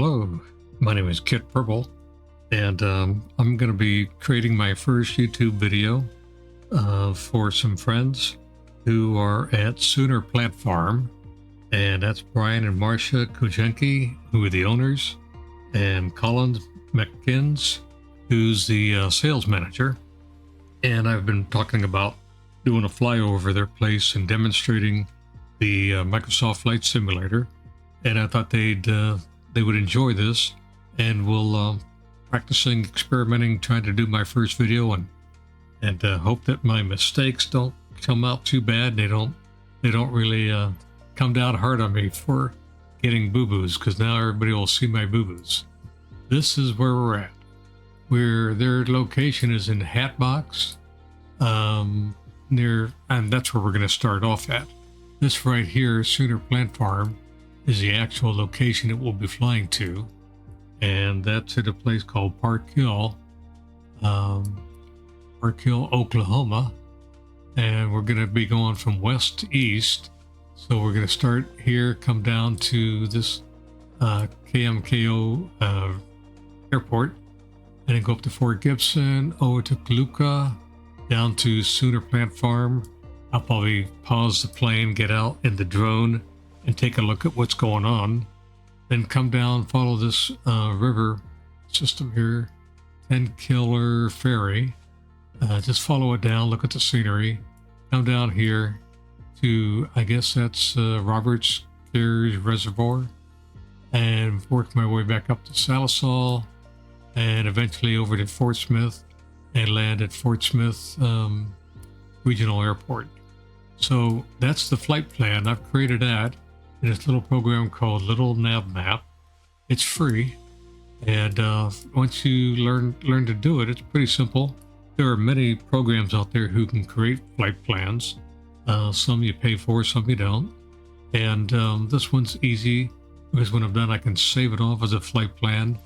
Hello, my name is Kit Purple, and I'm going to be creating my first YouTube video for some friends who are at Sooner Plant Farm, and that's Brian and Marcia Kojenki, who are the owners, and Colin McKins, who's the sales manager. And I've been talking about doing a flyover their place and demonstrating the Microsoft Flight Simulator, and I thought they would enjoy this, and we'll practicing, experimenting, trying to do my first video, and hope that my mistakes don't come out too bad. They don't really come down hard on me for getting boo-boos, because now everybody will see my boo-boos. This is where we're at. Their location is in Hatbox, and that's where we're going to start off at. This right here, Sooner Plant Farm, is the actual location it will be flying to, and that's at a place called Park Hill, Oklahoma, and we're going to be going from west to east. So we're going to start here, come down to this KMKO airport, and then go up to Fort Gibson, over to Kaluka, down to Sooner Plant Farm. I'll probably pause the plane, get out in the drone, and take a look at what's going on. Then come down, follow this river system here, 10 Killer Ferry. Just follow it down, look at the scenery. Come down here to, I guess that's Roberts Cares Reservoir, and work my way back up to Salisal, and eventually over to Fort Smith, and land at Fort Smith Regional Airport. So that's the flight plan. I've created that in this little program called Little Nav Map. It's free, and once you learn to do it, it's pretty simple. There are many programs out there who can create flight plans. Some you pay for, some you don't. And this one's easy, because when I'm done, I can save it off as a flight plan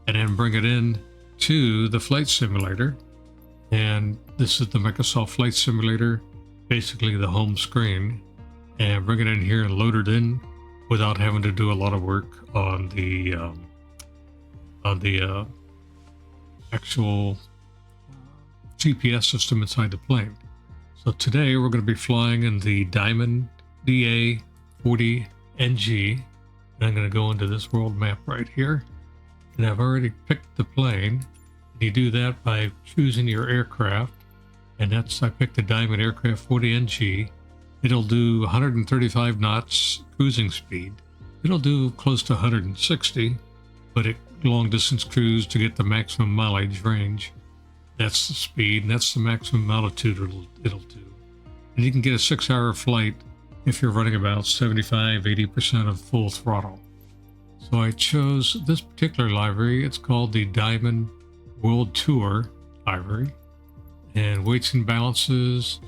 and then bring it in to the flight simulator. And this is the Microsoft Flight Simulator, basically the home screen, and bring it in here and load it in without having to do a lot of work on the actual GPS system inside the plane. So today we're going to be flying in the Diamond DA40NG, and I'm going to go into this world map right here, and I've already picked the plane. You do that by choosing your aircraft, and I picked the Diamond Aircraft 40NG. It'll do 135 knots cruising speed. It'll do close to 160, but it long distance cruise to get the maximum mileage range. That's the speed, and that's the maximum altitude it'll do. And you can get a 6-hour flight if you're running about 75-80% of full throttle. So I chose this particular library. It's called the Diamond World Tour library. And weights and balances,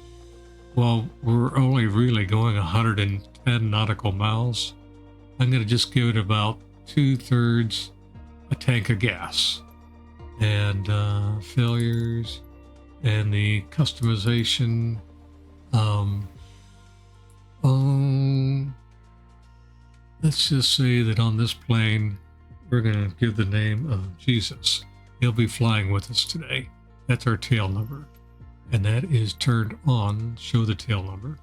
well, we're only really going 110 nautical miles. I'm going to just give it about 2/3 a tank of gas. And failures and the customization. Let's just say that on this plane, we're going to give the name of Jesus. He'll be flying with us today. That's our tail number. And that is turned on, show the tail number.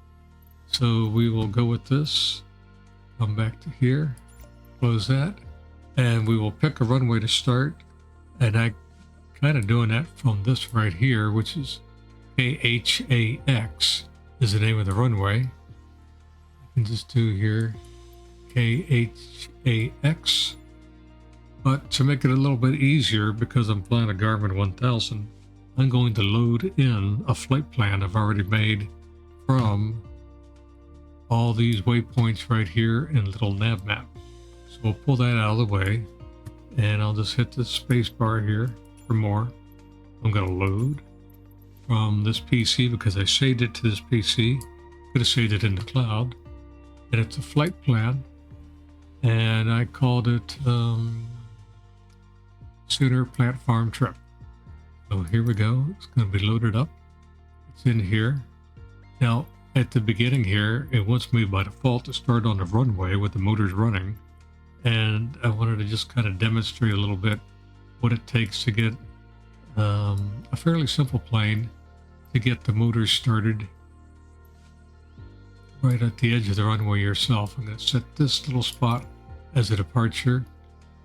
So we will go with this, come back to here, close that, and we will pick a runway to start. And I kind of doing that from this right here, which is KAHX is the name of the runway. I can just do here KAHX. But to make it a little bit easier, because I'm flying a Garmin 1000, I'm going to load in a flight plan I've already made from all these waypoints right here in Little Nav Map. So we'll pull that out of the way, and I'll just hit the space bar here for more. I'm going to load from this PC because I saved it to this PC. Could have saved it in the cloud. And it's a flight plan, and I called it Sooner Plant Farm Trip. So here we go. It's going to be loaded up. It's in here. Now, at the beginning here, it wants me by default to start on the runway with the motors running. and I wanted to just kind of demonstrate a little bit what it takes to get a fairly simple plane to get the motors started right at the edge of the runway yourself. I'm going to set this little spot as a departure.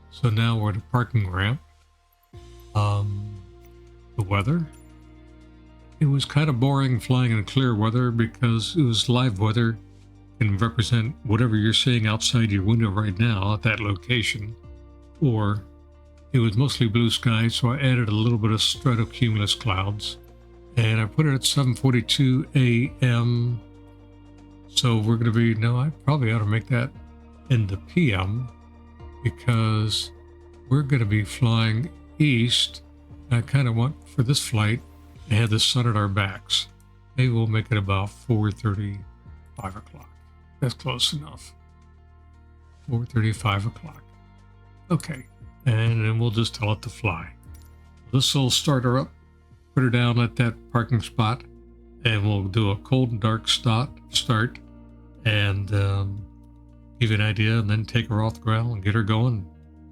So now we're at a parking ramp. The weather. It was kind of boring flying in clear weather because it was live weather and represent whatever you're seeing outside your window right now at that location. Or it was mostly blue sky, so I added a little bit of stratocumulus clouds. And I put it at 7:42 a.m. So we're going to be, no, I probably ought to make that in the p.m. because we're going to be flying east. I kind of want, for this flight, to have the sun at our backs. Maybe we'll make it about 4:30, 5 o'clock. That's close enough. 4:30, 5 o'clock. Okay, and then we'll just tell it to fly. This will start her up, put her down at that parking spot, and we'll do a cold and dark start, and give you an idea, and then take her off the ground and get her going,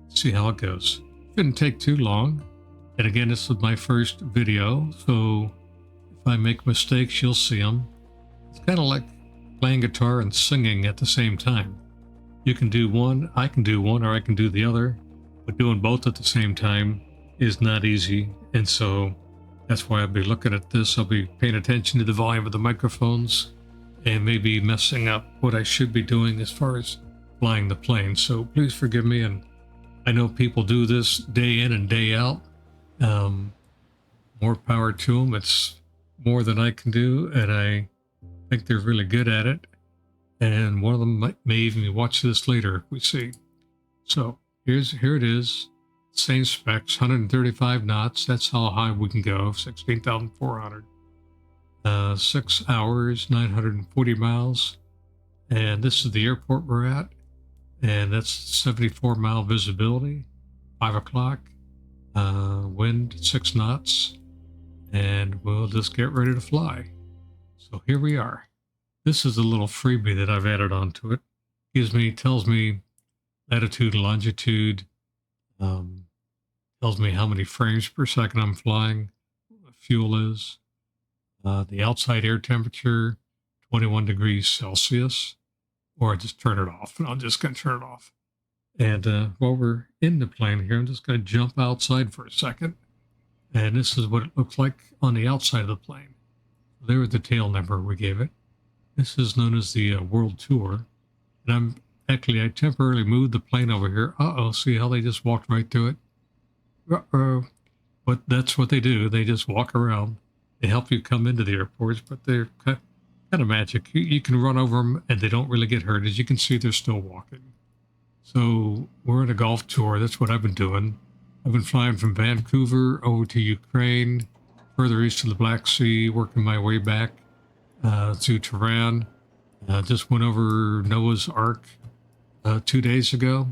see how it goes. Shouldn't take too long. And again, this is my first video, so if I make mistakes, you'll see them. It's kind of like playing guitar and singing at the same time. You can do one, I can do one, or I can do the other, but doing both at the same time is not easy. And so that's why I'll be looking at this. I'll be paying attention to the volume of the microphones and maybe messing up what I should be doing as far as flying the plane. So please forgive me. And I know people do this day in and day out. More power to them. It's more than I can do, and I think they're really good at it. And one of them may even watch this later. We see. So here it is. Same specs, 135 knots. That's how high we can go. 16,400. 6 hours, 940 miles. And this is the airport we're at. And that's 74-mile visibility. 5 o'clock. Wind 6 knots. And we'll just get ready to fly. So here we are. This is a little freebie that I've added onto it. Tells me latitude and longitude. Tells me how many frames per second I'm flying. What fuel is. The outside air temperature, 21 degrees Celsius. Or I just turn it off. And I'm just going to turn it off. And while we're in the plane here, I'm just going to jump outside for a second. And this is what it looks like on the outside of the plane. There was the tail number we gave it. This is known as the World Tour. And I temporarily moved the plane over here. See how they just walked right through it? But that's what they do. They just walk around. They help you come into the airports, but they're kind of magic. You can run over them and they don't really get hurt. As you can see, they're still walking. So we're on a golf tour. That's what I've been doing. I've been flying from Vancouver over to Ukraine, further east to the Black Sea, working my way back to Tehran. Just went over Noah's Ark 2 days ago,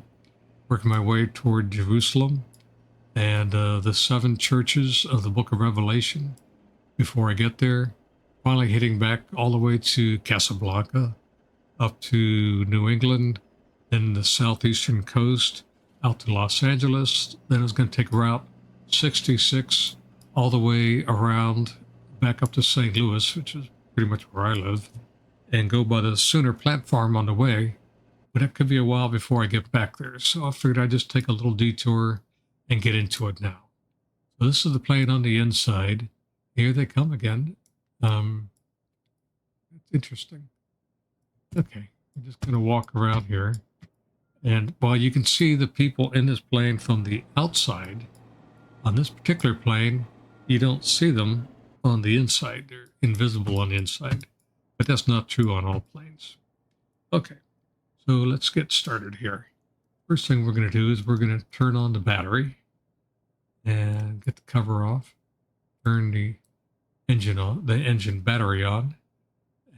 working my way toward Jerusalem and the 7 churches of the Book of Revelation before I get there. Finally hitting back all the way to Casablanca, up to New England, then the southeastern coast, out to Los Angeles. Then I was going to take Route 66 all the way around back up to St. Louis, which is pretty much where I live, and go by the Sooner platform on the way. But it could be a while before I get back there. So I figured I'd just take a little detour and get into it now. So this is the plane on the inside. Here they come again. It's interesting. Okay, I'm just going to walk around here. And while you can see the people in this plane from the outside, on this particular plane, you don't see them on the inside. They're invisible on the inside. But that's not true on all planes. Okay, so let's get started here. First thing we're going to do is we're going to turn on the battery and get the cover off. Turn the engine battery on.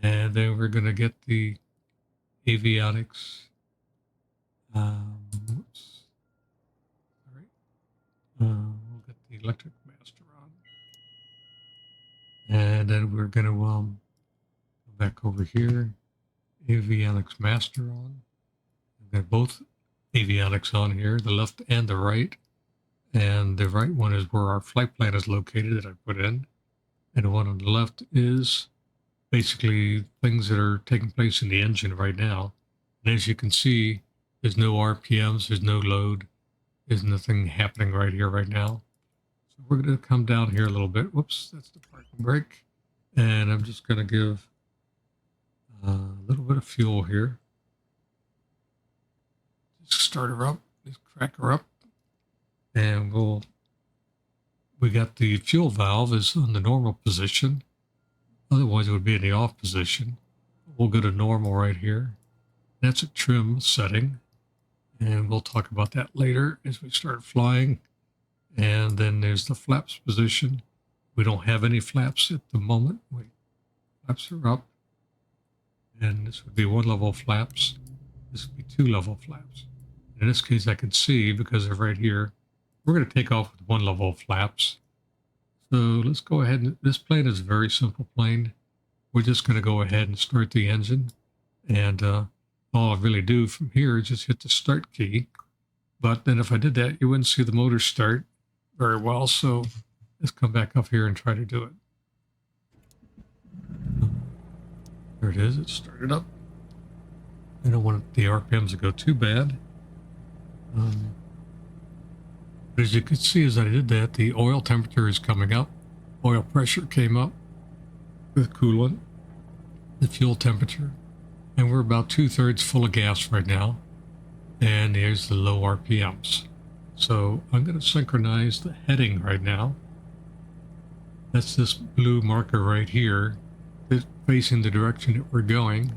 And then we're going to get the avionics. Oops. All right. We'll get the electric master on. And then we're going to go back over here. Avionics master on. They're both avionics on here, the left and the right. And the right one is where our flight plan is located that I put in. And the one on the left is basically things that are taking place in the engine right now. And as you can see, there's no RPMs, there's no load, there's nothing happening right here, right now. So we're going to come down here a little bit. Whoops, that's the parking brake. And I'm just going to give a little bit of fuel here. Just start her up, just crack her up. And we got the fuel valve is on the normal position. Otherwise it would be in the off position. We'll go to normal right here. That's a trim setting. And we'll talk about that later as we start flying. And then there's the flaps position. We don't have any flaps at the moment. Flaps are up. And this would be one level flaps. This would be two level flaps. In this case, I can see because they're right here. We're going to take off with one level of flaps. So let's go ahead. And this plane is a very simple plane. We're just going to go ahead and start the engine. And all I really do from here is just hit the start key. But then if I did that, you wouldn't see the motor start very well. So let's come back up here and try to do it. There it is. It started up. I don't want the RPMs to go too bad. But as you can see, as I did that, the oil temperature is coming up. Oil pressure came up with coolant, the fuel temperature. And we're about 2/3 full of gas right now. And there's the low RPMs. So I'm going to synchronize the heading right now. That's this blue marker right here that's facing the direction that we're going.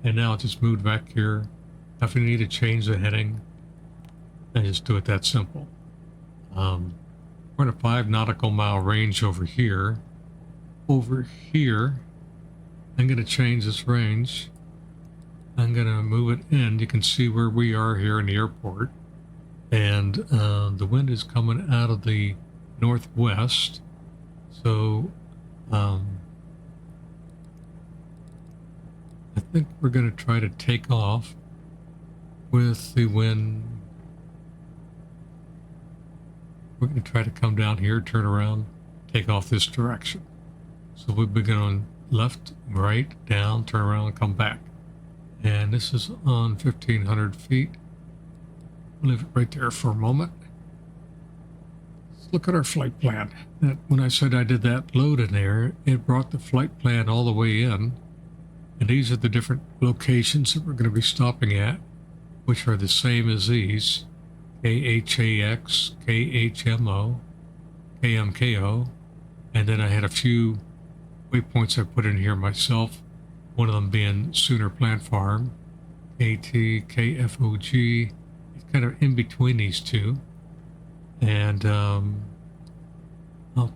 And now just move back here. If we need to change the heading, I just do it that simple. We're in a 5 nautical mile range over here. Over here, I'm going to change this range. I'm going to move it in. You can see where we are here in the airport. And the wind is coming out of the northwest. So I think we're going to try to take off with the wind. We're going to try to come down here, turn around, take off this direction. So we'll be going left, right, down, turn around, and come back. And this is on 1,500 feet. I'll leave it right there for a moment. Let's look at our flight plan. That when I said I did that load in there, it brought the flight plan all the way in. And these are the different locations that we're going to be stopping at, which are the same as these. KAHX, KHMO, KMKO, and then I had a few waypoints I put in here myself, one of them being Sooner Plant Farm, KT, KFOG. It's kind of in between these two. And I'll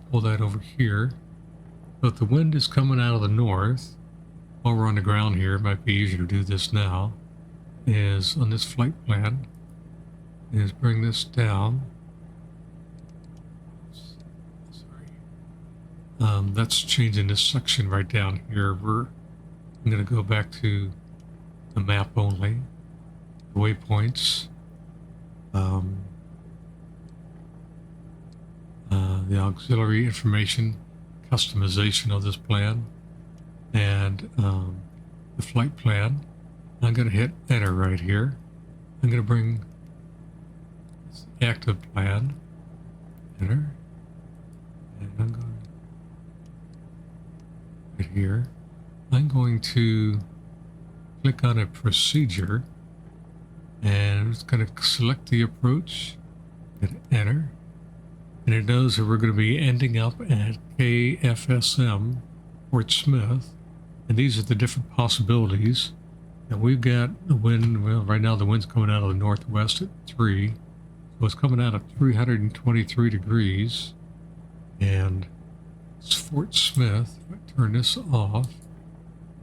pull that over here. So if the wind is coming out of the north, while we're on the ground here, it might be easier to do this now, is on this flight plan, is bring this down. Sorry. That's changing this section right down here. I'm going to go back to the map only, the waypoints, the auxiliary information, customization of this plan, and the flight plan. I'm going to hit enter right here. I'm going to bring active plan, enter, and I'm going right here. I'm going to click on a procedure, and I'm just going to select the approach, hit enter, and it knows that we're going to be ending up at KFSM, Fort Smith, and these are the different possibilities. And we've got the wind, well, right now the wind's coming out of the northwest at 3. So it's coming out at 323 degrees, and it's Fort Smith. If I turn this off,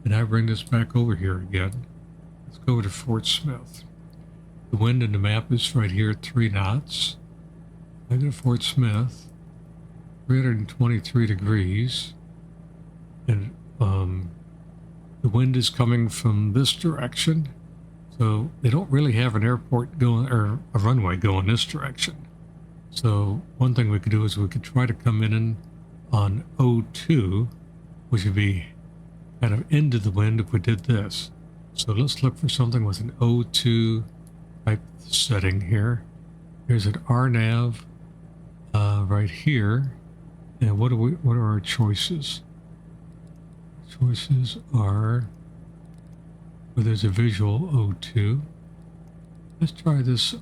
and I bring this back over here again, let's go to Fort Smith. The wind in the map is right here at 3 knots. I go to Fort Smith, 323 degrees, and the wind is coming from this direction. So they don't really have an airport going or a runway going this direction. So one thing we could do is we could try to come in on O2, which would be kind of into the wind if we did this. So let's look for something with an O2 type setting here. Here's an RNAV right here. And what are our choices? Choices are, well, there's a visual O2. Let's try this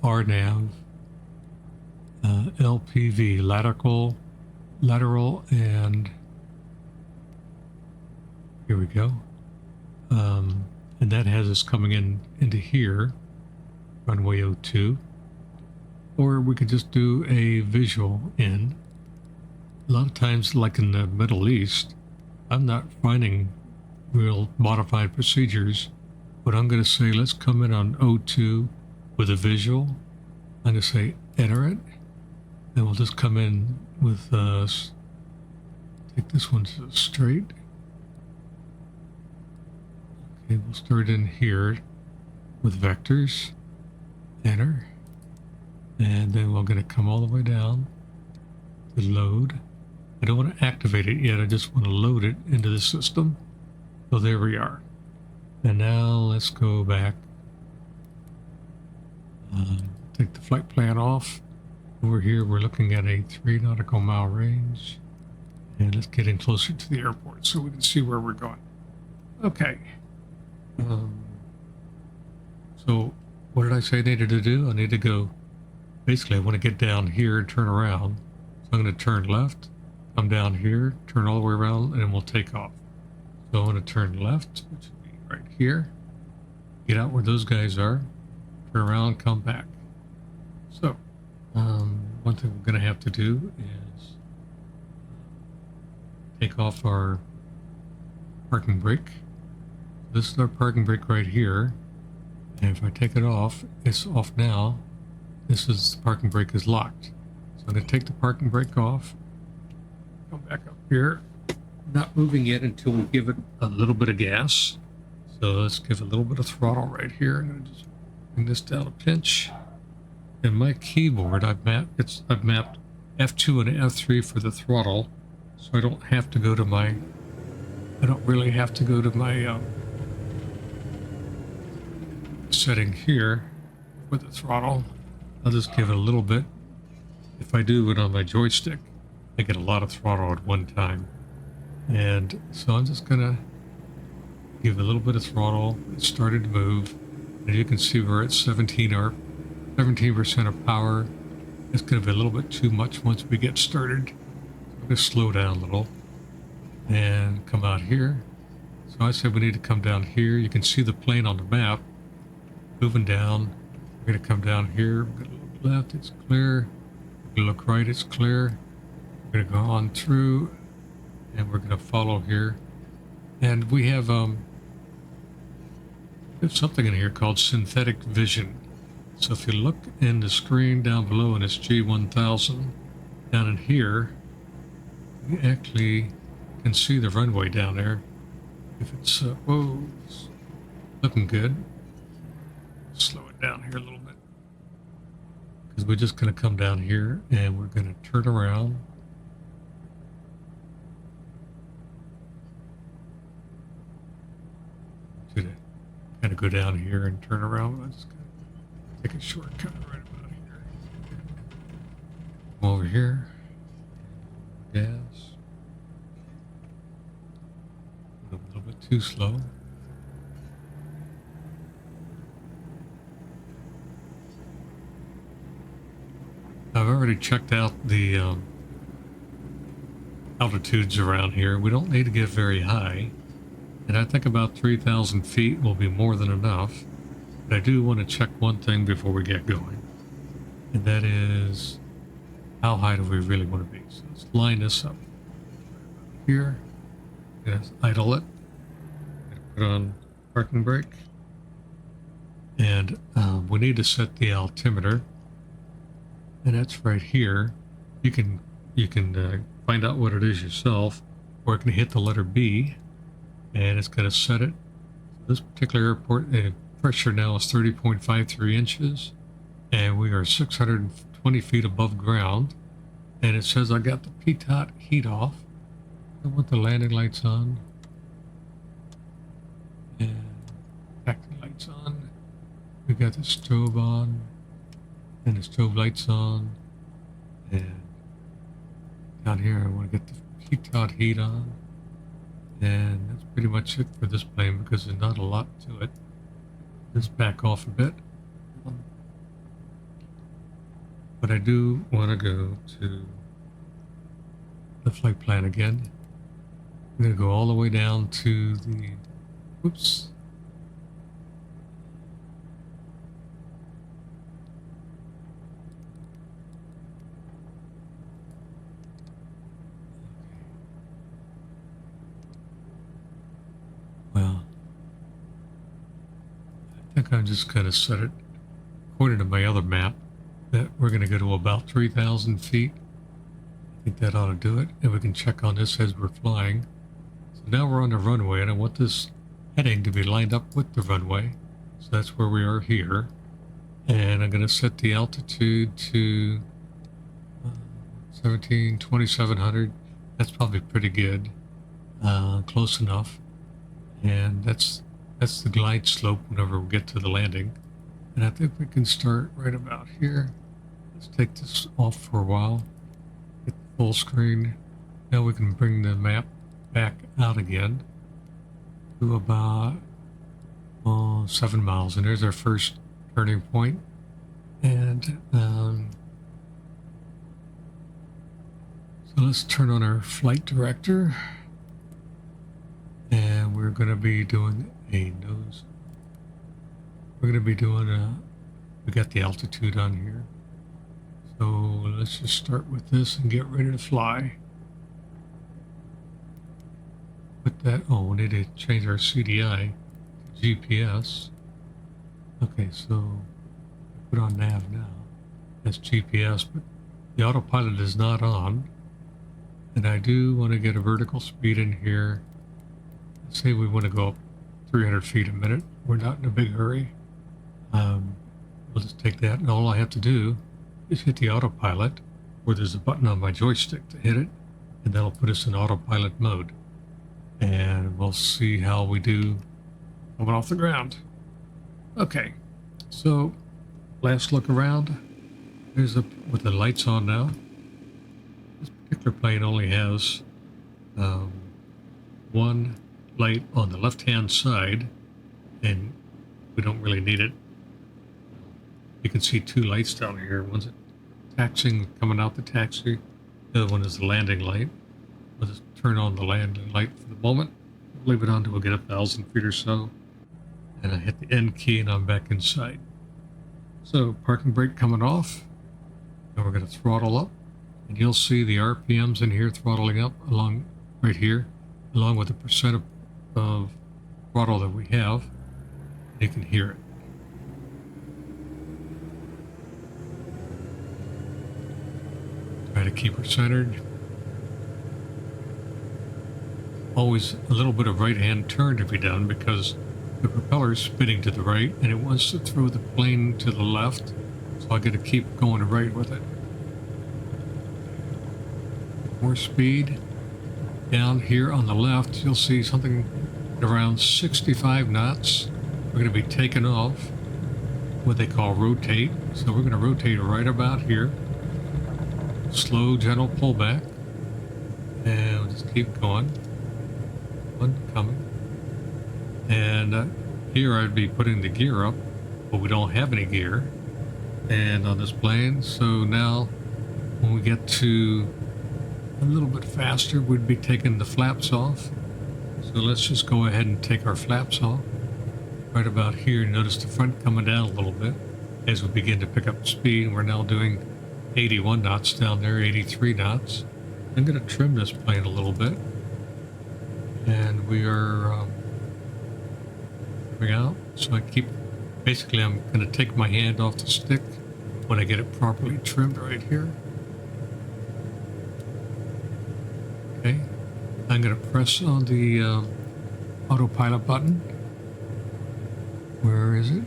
RNAV LPV, lateral, and here we go. And that has us coming into here, runway 02. Or we could just do a visual in. A lot of times, like in the Middle East, I'm not finding real modified procedures, but I'm going to say let's come in on O2 with a visual. I'm going to say enter it, and we'll just come in with take this one to straight. Okay, we'll start in here with vectors, enter, and then we're going to come all the way down to load. I don't want to activate it yet, I just want to load it into the system. So there we are. And now let's go back. Take the flight plan off. Over here we're looking at a 3 nautical mile range. And let's get in closer to the airport so we can see where we're going. Okay. So what did I say I needed to do? I need to go, basically I want to get down here and turn around. So I'm going to turn left, come down here, turn all the way around, and then we'll take off. So I'm going to turn left, which would be right here. Get out where those guys are, turn around, come back. So one thing we're going to have to do is take off our parking brake. This is our parking brake right here. And if I take it off, it's off now. This is the parking brake is locked. So I'm going to take the parking brake off. Come back up here. Not moving yet until we give it a little bit of gas. So let's give a little bit of throttle right here. I'm going to just bring this down a pinch. And my keyboard, I've mapped F2 and F3 for the throttle, so I don't have to go to my. I don't really have to go to my setting here with the throttle. I'll just give it a little bit. If I do it on my joystick, I get a lot of throttle at one time. And so I'm just gonna give a little bit of throttle. It started to move, and you can see we're at 17% of power. It's gonna be a little bit too much once we get started. So I'm gonna slow down a little and come out here. So I said we need to come down here. You can see the plane on the map moving down. We're gonna come down here. We're gonna look left, it's clear. We're gonna look right, it's clear. We're gonna go on through, and we're gonna follow here. And we have something in here called synthetic vision. So if you look in the screen down below in this G1000, down in here, you actually can see the runway down there. If it's, whoa, it's looking good. Slow it down here a little bit. Because we're just going to come down here and we're going to turn around. Should kind of go down here and turn around. I'm just going to take a shortcut right about here. Come over here. Gas. A little bit too slow. I've already checked out the altitudes around here. We don't need to get very high. And I think about 3,000 feet will be more than enough. But I do want to check one thing before we get going. And that is, how high do we really want to be? So let's line this up. Here. Let's idle it. Put on parking brake. And we need to set the altimeter. And that's right here. You can find out what it is yourself, or you can hit the letter B, and it's going to set it. This particular airport, pressure now is 30.53 inches, and we are 620 feet above ground. And it says I got the pitot heat off. I want the landing lights on. And taxi lights on. We got the stove on. And the stove lights on. And down here I want to get the pitot heat on. And that's pretty much it for this plane because there's not a lot to it. Let's back off a bit. But I do want to go to the flight plan again. I'm going to go all the way down to the, oops. Well, I think I'm just going to set it according to my other map that we're going to go to about 3,000 feet. I think that ought to do it. And we can check on this as we're flying. So now we're on the runway, and I want this heading to be lined up with the runway. So that's where we are here. And I'm going to set the altitude to 2,700. That's probably pretty good. Close enough. And that's the glide slope whenever we get to the landing. And I think we can start right about here. Let's take this off for a while. Hit the full screen. Now we can bring the map back out again to about 7 miles. And there's our first turning point. And so let's turn on our flight director. And we're going to be doing a nose. We're going to be doing we got the altitude on here. So let's just start with this and get ready to fly. Put that, oh, we need to change our CDI to GPS. Okay, so put on nav now. That's GPS, but the autopilot is not on. And I do want to get a vertical speed in here. Let's say we want to go up 300 feet a minute. We're not in a big hurry. We'll just take that, and all I have to do is hit the autopilot, where there's a button on my joystick to hit it, and that'll put us in autopilot mode. And we'll see how we do coming off the ground. Okay, so last look around. There's with the lights on now. This particular plane only has one light on the left-hand side, and we don't really need it. You can see two lights down here. One's taxiing, coming out the taxi. The other one is the landing light. We'll just turn on the landing light for the moment. Leave it on until we get 1,000 feet or so. And I hit the end key and I'm back inside. So parking brake coming off. And we're going to throttle up. And you'll see the RPMs in here throttling up along right here, along with the percent of throttle that we have. You can hear it. Try to keep her centered. Always a little bit of right-hand turn to be done because the propeller is spinning to the right and it wants to throw the plane to the left. So I got to keep going right with it. More speed. Down here on the left, you'll see something around 65 knots. We're going to be taking off what they call rotate. So we're going to rotate right about here. Slow, gentle pullback. And we'll just keep going. One coming. And here I'd be putting the gear up, but we don't have any gear. And on this plane, so now when we get to a little bit faster, we'd be taking the flaps off. So let's just go ahead and take our flaps off. Right about here, notice the front coming down a little bit as we begin to pick up speed. We're now doing 81 knots down there, 83 knots. I'm going to trim this plane a little bit. And we are coming out. So I keep, basically I'm going to take my hand off the stick when I get it properly trimmed right here. Okay. I'm going to press on the autopilot button. Where is it?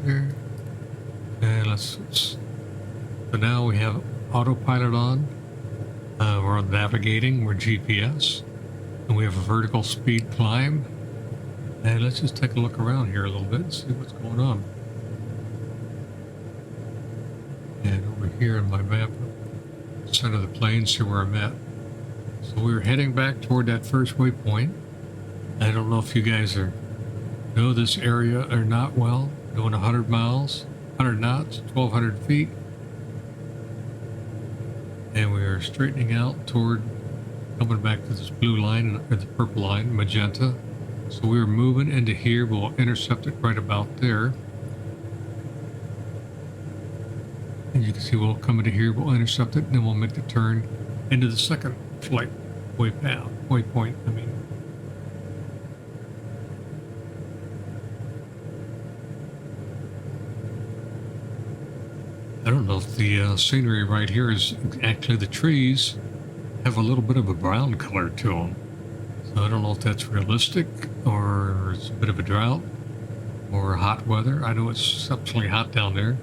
There. And let's so now we have autopilot on. We're on navigating, we're GPS, and we have a vertical speed climb. And let's just take a look around here a little bit and see what's going on. And over here in my map, center of the plane, see where I'm at. So we're heading back toward that first waypoint. I don't know if you guys know this area or not well. Doing 100 miles, 100 knots, 1,200 feet. And we are straightening out toward coming back to this blue line, or the purple line, magenta. So we're moving into here. We'll intercept it right about there. And you can see we'll come into here, we'll intercept it, and then we'll make the turn into the second flight waypoint. I don't know if the scenery right here is actually, the trees have a little bit of a brown color to them. So I don't know if that's realistic or it's a bit of a drought or hot weather. I know it's exceptionally hot down there.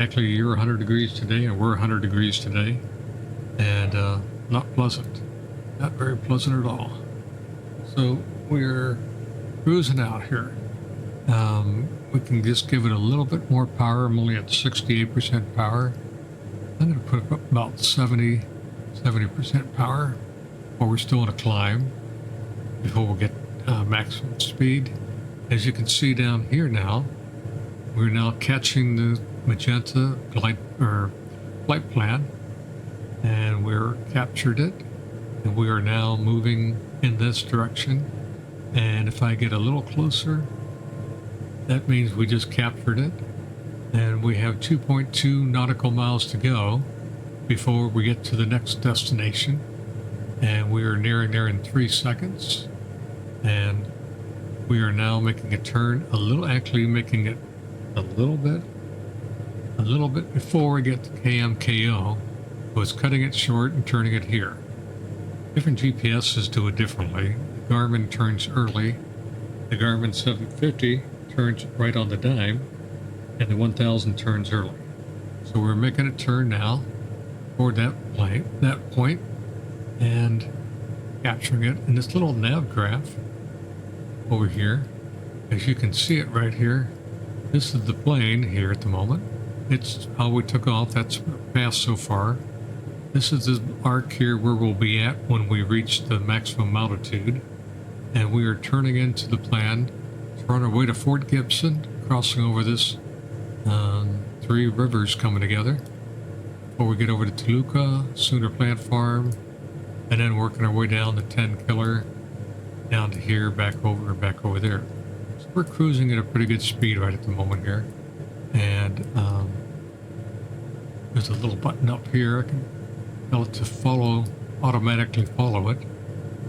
Actually, you're 100 degrees today and we're 100 degrees today. And not pleasant. Not very pleasant at all. So we're cruising out here. We can just give it a little bit more power. I'm only at 68% power. I'm going to put up about 70% power while we're still in a climb before we get maximum speed. As you can see down here now, we're now catching the magenta flight plan, and we're captured it, and we are now moving in this direction. And if I get a little closer, that means we just captured it, and we have 2.2 nautical miles to go before we get to the next destination, and we are nearing there in 3 seconds. And we are now making a turn making it a little bit before we get to KMKO. So it's cutting it short and turning it here. Different GPSs do it differently. The Garmin turns early. The Garmin 750 turns right on the dime, and the 1000 turns early. So we're making a turn now toward that point, and capturing it in this little nav graph over here. As you can see it right here, this is the plane here at the moment. It's how we took off. That's fast so far. This is the arc here where we'll be at when we reach the maximum altitude, and we are turning into the plan. We're on our way to Fort Gibson, crossing over this 3 rivers coming together before we get over to Toluca, Sooner Plant Farm, and then working our way down the 10 Killer, down to here, back over there. So we're cruising at a pretty good speed right at the moment here. And there's a little button up here. I can tell it to automatically follow it.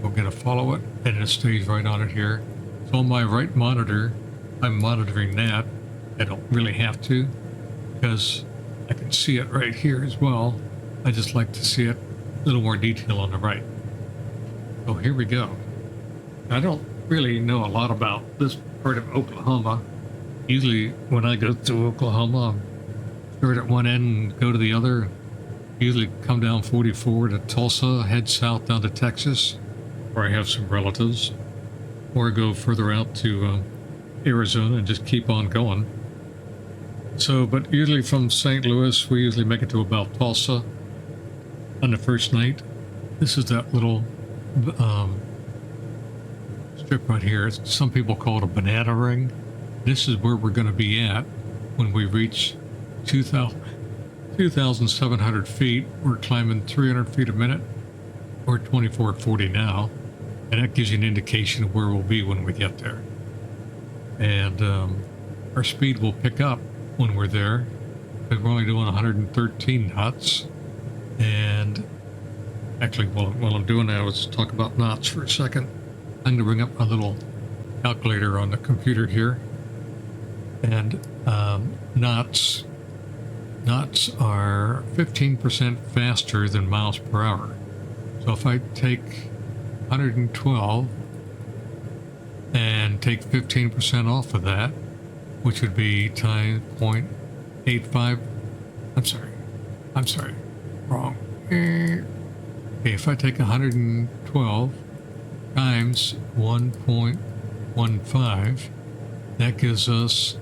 We're going to follow it, and it stays right on it here. So on my right monitor, I'm monitoring that. I don't really have to, because I can see it right here as well. I just like to see it a little more detail on the right. So here we go. I don't really know a lot about this part of Oklahoma. Usually when I go through Oklahoma, I start at one end and go to the other. Usually come down 44 to Tulsa, head south down to Texas, where I have some relatives, or go further out to Arizona and just keep on going. So, but usually from St. Louis, we usually make it to about Tulsa on the first night. This is that little strip right here. Some people call it a banana ring. This is where we're going to be at when we reach 2,700 feet. We're climbing 300 feet a minute. We're 2440 now. And that gives you an indication of where we'll be when we get there. And our speed will pick up when we're there, because we're only doing 113 knots. And actually, while I'm doing that, let's talk about knots for a second. I'm going to bring up a little calculator on the computer here. And knots are 15% faster than miles per hour. So if I take 112 and take 15% off of that, which would be times 0.85. I'm sorry, wrong. Okay, if I take 112 times 1.15, that gives us,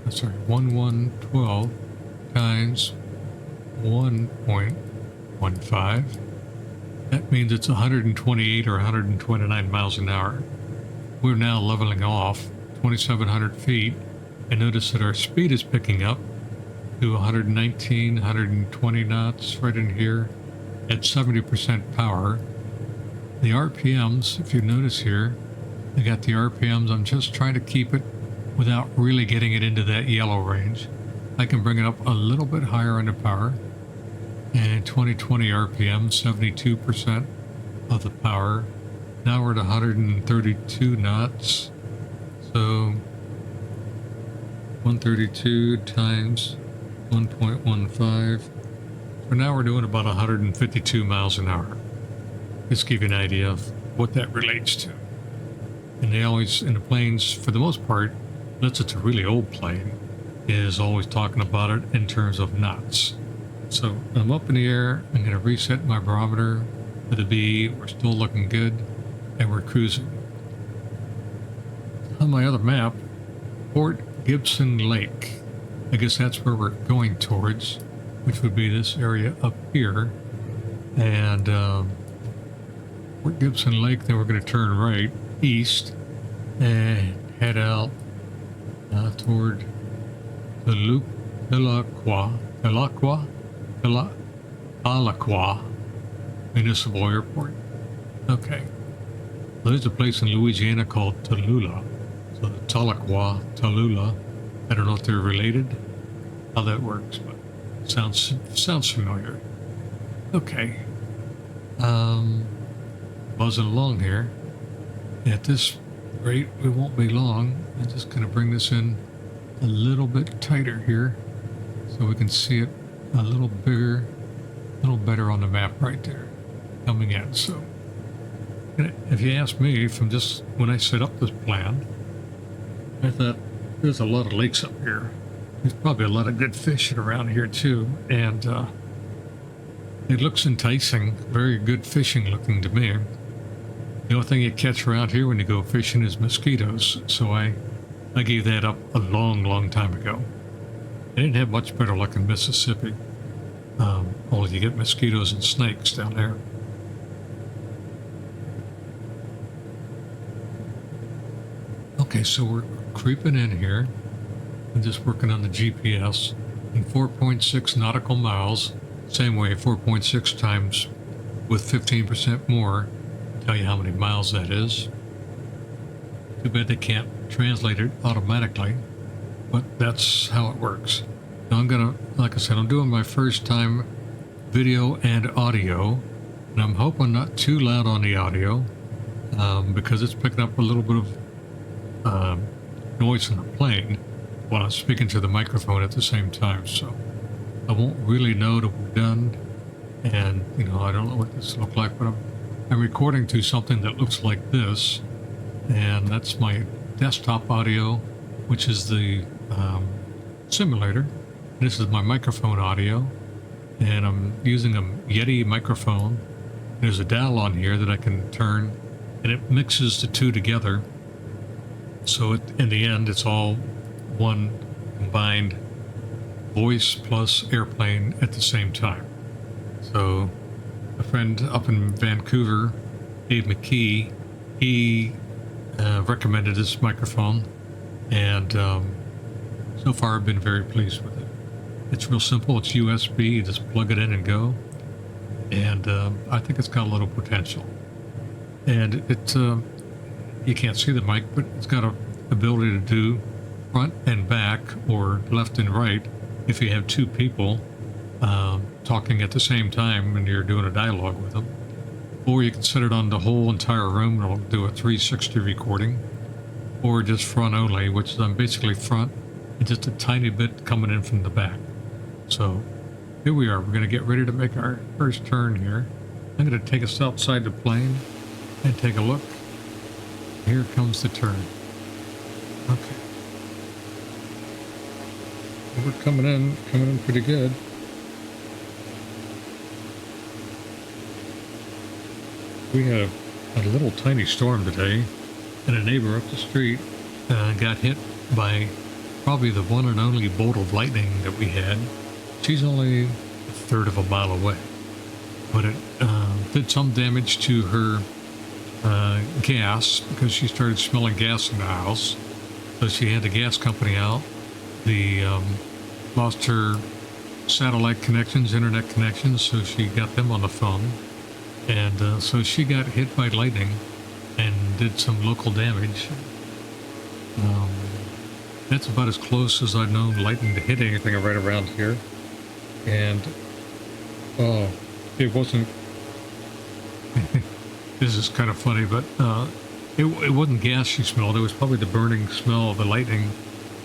1112 times 1.15. That means it's 128 or 129 miles an hour. We're now leveling off 2,700 feet, and notice that our speed is picking up to 119, 120 knots right in here at 70% power. The RPMs, if you notice here, I got the RPMs. I'm just trying to keep it without really getting it into that yellow range. I can bring it up a little bit higher on the power. And 2020 RPM, 72% of the power. Now we're at 132 knots. So 132 times 1.15. So now we're doing about 152 miles an hour. Just give you an idea of what that relates to. And they always, in the planes, for the most part, unless it's a really old plane, is always talking about it in terms of knots. So I'm up in the air. I'm going to reset my barometer to the B. We're still looking good, and we're cruising. On my other map, Fort Gibson Lake. I guess that's where we're going towards, which would be this area up here. And Fort Gibson Lake, then we're going to turn right east and head out toward Tahlequah Municipal Airport. Okay. Well, there's a place in Louisiana called Tallulah. So Tallulah. I don't know if they're related, how that works, but it sounds familiar. Okay. Buzzing along here. At this rate, we won't be long. I'm just going to bring this in a little bit tighter here so we can see it a little bigger, a little better on the map right there coming in. So if you ask me, from just when I set up this plan, I thought there's a lot of lakes up here. There's probably a lot of good fishing around here too, and it looks enticing, very good fishing looking to me. The only thing you catch around here when you go fishing is mosquitoes, so I gave that up a long time ago. I didn't have much better luck in Mississippi. Only you get mosquitoes and snakes down there. Okay, so we're creeping in here. I'm just working on the GPS. In 4.6 nautical miles, same way, 4.6 times with 15% more. Tell you how many miles that is. Too bad they can't translate it automatically, but that's how it works. Now I'm gonna, like I said, I'm doing my first time video and audio, and I'm hoping not too loud on the audio because it's picking up a little bit of noise in the plane while I'm speaking to the microphone at the same time, so I won't really know that we're done. And I don't know what this looks like, but I'm recording to something that looks like this, and that's my desktop audio, which is the simulator. This is my microphone audio, and I'm using a Yeti microphone. There's a dial on here that I can turn, and it mixes the two together. So in the end, it's all one combined voice plus airplane at the same time. So a friend up in Vancouver, Dave McKee, he recommended this microphone, and so far I've been very pleased with it. It's real simple. It's USB. You just plug it in and go, and I think it's got a little potential. And it you can't see the mic, but it's got a ability to do front and back or left and right if you have two people talking at the same time and you're doing a dialogue with them. Or you can set it on the whole entire room and it'll do a 360 recording, or just front only, which is I'm basically front and just a tiny bit coming in from the back. So here we are. We're going to get ready to make our first turn here. I'm going to take us outside the plane and take a look. Here comes the turn. Okay. We're coming in pretty good. We had a little tiny storm today, and a neighbor up the street got hit by probably the one and only bolt of lightning that we had. She's only a third of a mile away, but it did some damage to her gas because she started smelling gas in the house. So she had the gas company out. The lost her satellite connections, internet connections, so she got them on the phone. And so she got hit by lightning and did some local damage. That's about as close as I've known lightning to hit anything right around here. And it wasn't. This is kind of funny, but it wasn't gas she smelled. It was probably the burning smell of the lightning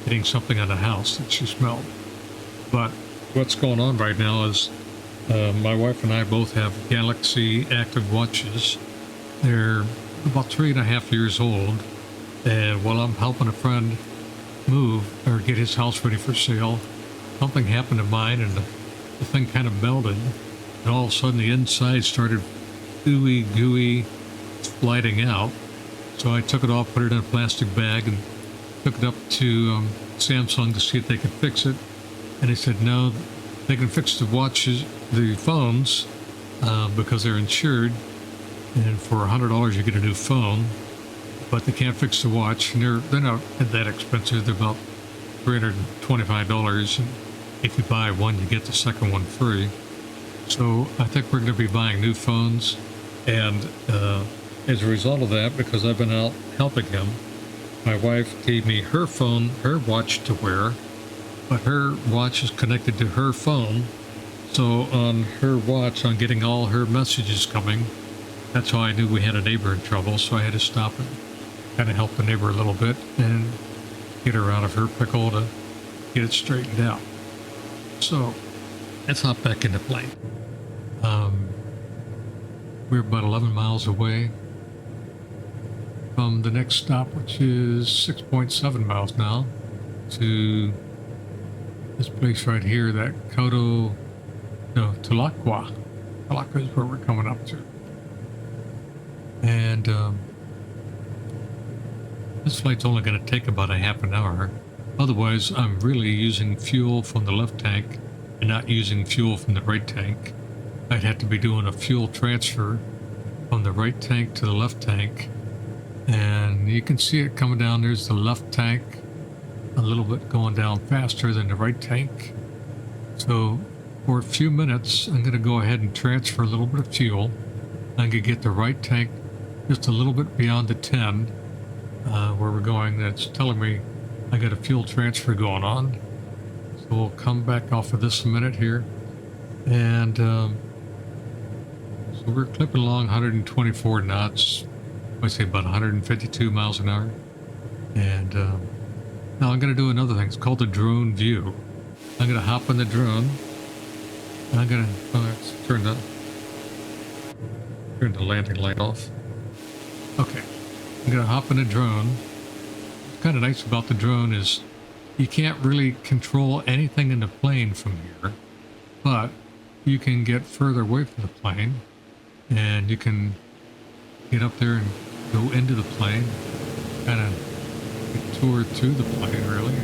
hitting something on the house that she smelled. But what's going on right now is my wife and I both have Galaxy Active watches. They're about 3.5 years old, and while I'm helping a friend move or get his house ready for sale, something happened to mine, and the thing kind of melted, and all of a sudden the inside started gooey sliding out. So I took it off, put it in a plastic bag, and took it up to Samsung to see if they could fix it. And they said no, they can fix the watches, the phones, because they're insured, and for $100 you get a new phone, but they can't fix the watch, and they're not that expensive. They're about $325, and if you buy one, you get the second one free. So I think we're going to be buying new phones, and as a result of that, because I've been out helping him, my wife gave me her phone, her watch to wear, but her watch is connected to her phone. So on her watch, I'm getting all her messages coming. That's how I knew we had a neighbor in trouble. So I had to stop and kind of help the neighbor a little bit and get her out of her pickle to get it straightened out. So let's hop back into plane. We're about 11 miles away from the next stop, which is 6.7 miles now, to this place right here, that Tulacqua. Tulacqua is where we're coming up to. And this flight's only going to take about a half an hour. Otherwise, I'm really using fuel from the left tank and not using fuel from the right tank. I'd have to be doing a fuel transfer from the right tank to the left tank. And you can see it coming down. There's the left tank, a little bit going down faster than the right tank. So for a few minutes, I'm going to go ahead and transfer a little bit of fuel. I'm going to get the right tank just a little bit beyond the 10, where we're going. That's telling me I got a fuel transfer going on. So we'll come back off of this a minute here. And so we're clipping along 124 knots. I say about 152 miles an hour. And now I'm going to do another thing. It's called the drone view. I'm going to hop in the drone. And I'm going to turn the landing light off. Okay. I'm going to hop in the drone. What's kind of nice about the drone is you can't really control anything in the plane from here, but you can get further away from the plane, and you can get up there and go into the plane, kind of tour through the plane, really,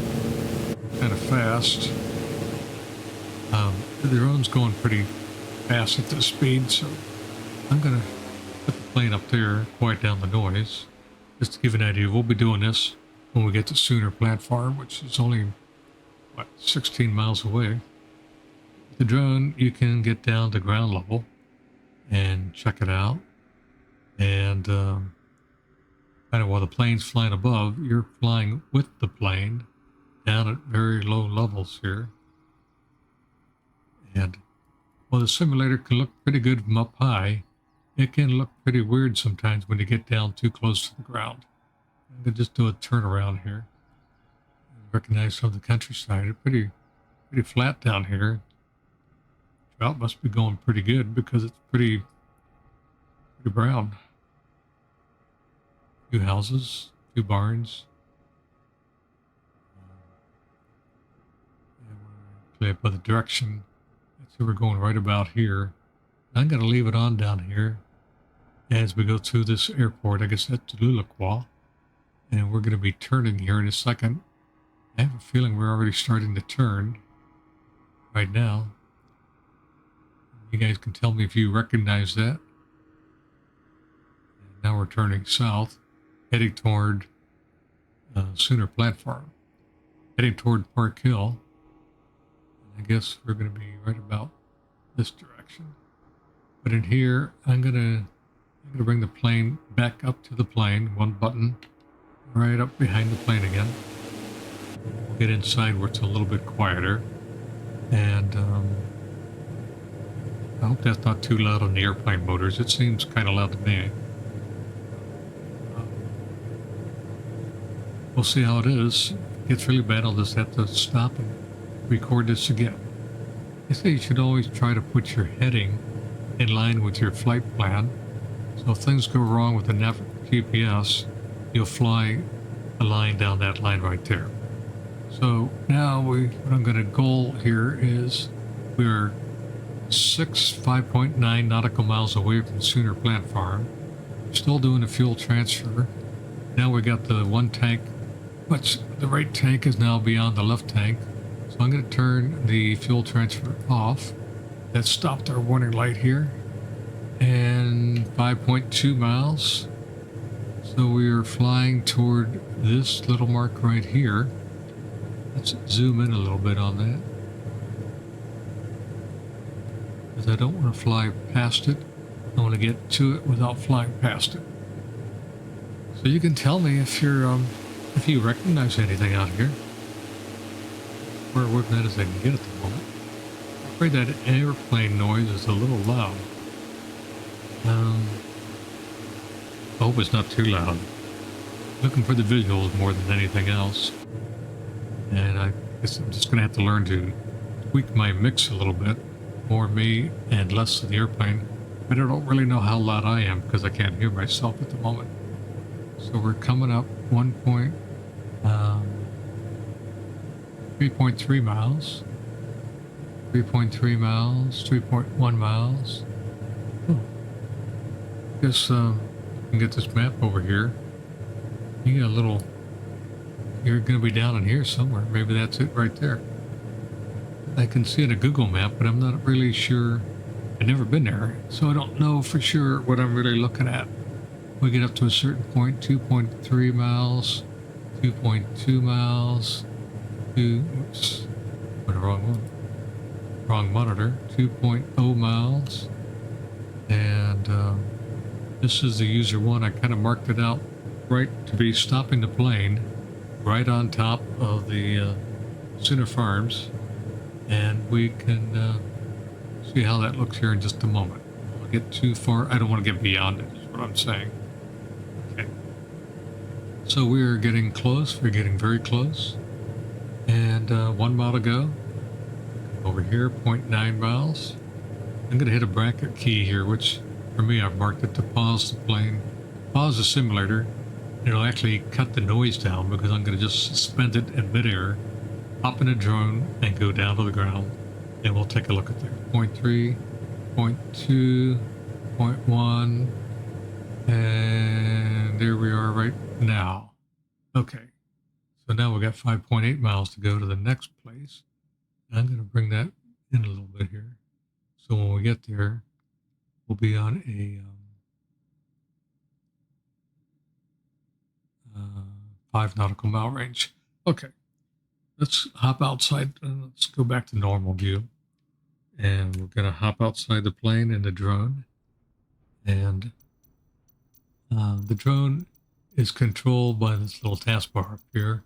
kind of fast. The drone's going pretty fast at this speed, so I'm going to put the plane up there, quiet down the noise. Just to give you an idea, we'll be doing this when we get to Sooner Platform, which is only, 16 miles away. The drone, you can get down to ground level and check it out. And kind of while the plane's flying above, you're flying with the plane down at very low levels here. And while the simulator can look pretty good from up high, it can look pretty weird sometimes when you get down too close to the ground. I'm going to just do a turnaround here. Recognize some of the countryside. It's pretty flat down here. Drought must be going pretty good because it's pretty brown. few houses, a few barns. And we're clear by the direction. Let's see, we're going right about here. I'm going to leave it on down here as we go through this airport. I guess that's Lulaqua. And we're going to be turning here in a second. I have a feeling we're already starting to turn right now. You guys can tell me if you recognize that. And now we're turning south, heading toward Sooner Platform, heading toward Park Hill. And I guess we're going to be right about this direction. But in here, I'm gonna bring the plane back up to the plane. One button, right up behind the plane again. We'll get inside where it's a little bit quieter. And I hope that's not too loud on the airplane motors. It seems kind of loud to me. We'll see how it is. If it gets really bad, I'll just have to stop and record this again. I say you should always try to put your heading in line with your flight plan. So if things go wrong with the GPS, you'll fly a line down that line right there. So now what I'm going to goal here is we're 5.9 nautical miles away from Sooner Platform. Still doing the fuel transfer. Now we got the one tank, which the right tank is now beyond the left tank. So I'm going to turn the fuel transfer off. That stopped our warning light here. And 5.2 miles. So we are flying toward this little mark right here. Let's zoom in a little bit on that. Because I don't want to fly past it. I want to get to it without flying past it. So you can tell me if you recognize anything out here. Where that is I can get at the moment. I'm afraid that airplane noise is a little loud. I hope it's not too loud. Looking for the visuals more than anything else. And I guess I'm just going to have to learn to tweak my mix a little bit. More me and less of the airplane. But I don't really know how loud I am because I can't hear myself at the moment. So we're coming up 3.3 miles. 3.3 miles. 3.1 miles. Oh. Guess I can get this map over here. You got a little. You're going to be down in here somewhere. Maybe that's it right there. I can see it a Google map, but I'm not really sure. I've never been there, so I don't know for sure what I'm really looking at. We get up to a certain point, 2.3 miles, 2.2 miles, oops, went the wrong one. Wrong monitor, 2.0 miles. And this is the user one. I kind of marked it out right to be stopping the plane right on top of the Sooner Farms. And we can see how that looks here in just a moment. I don't want to get too far. I don't want to get beyond it, is what I'm saying. Okay. So we're getting close. We're getting very close. And 1 mile to go. Over here, 0.9 miles. I'm going to hit a bracket key here, which for me, I've marked it to pause the plane, pause the simulator. It'll actually cut the noise down because I'm going to just suspend it in midair, hop in a drone, and go down to the ground. And we'll take a look at there. 0.3, 0.2, 0.1, and there we are right now. Okay, so now we got 5.8 miles to go to the next place. I'm going to bring that in a little bit here. So when we get there, we'll be on a 5 nautical mile range. Okay, let's hop outside. Let's go back to normal view. And we're going to hop outside the plane in the drone. And the drone is controlled by this little taskbar up here.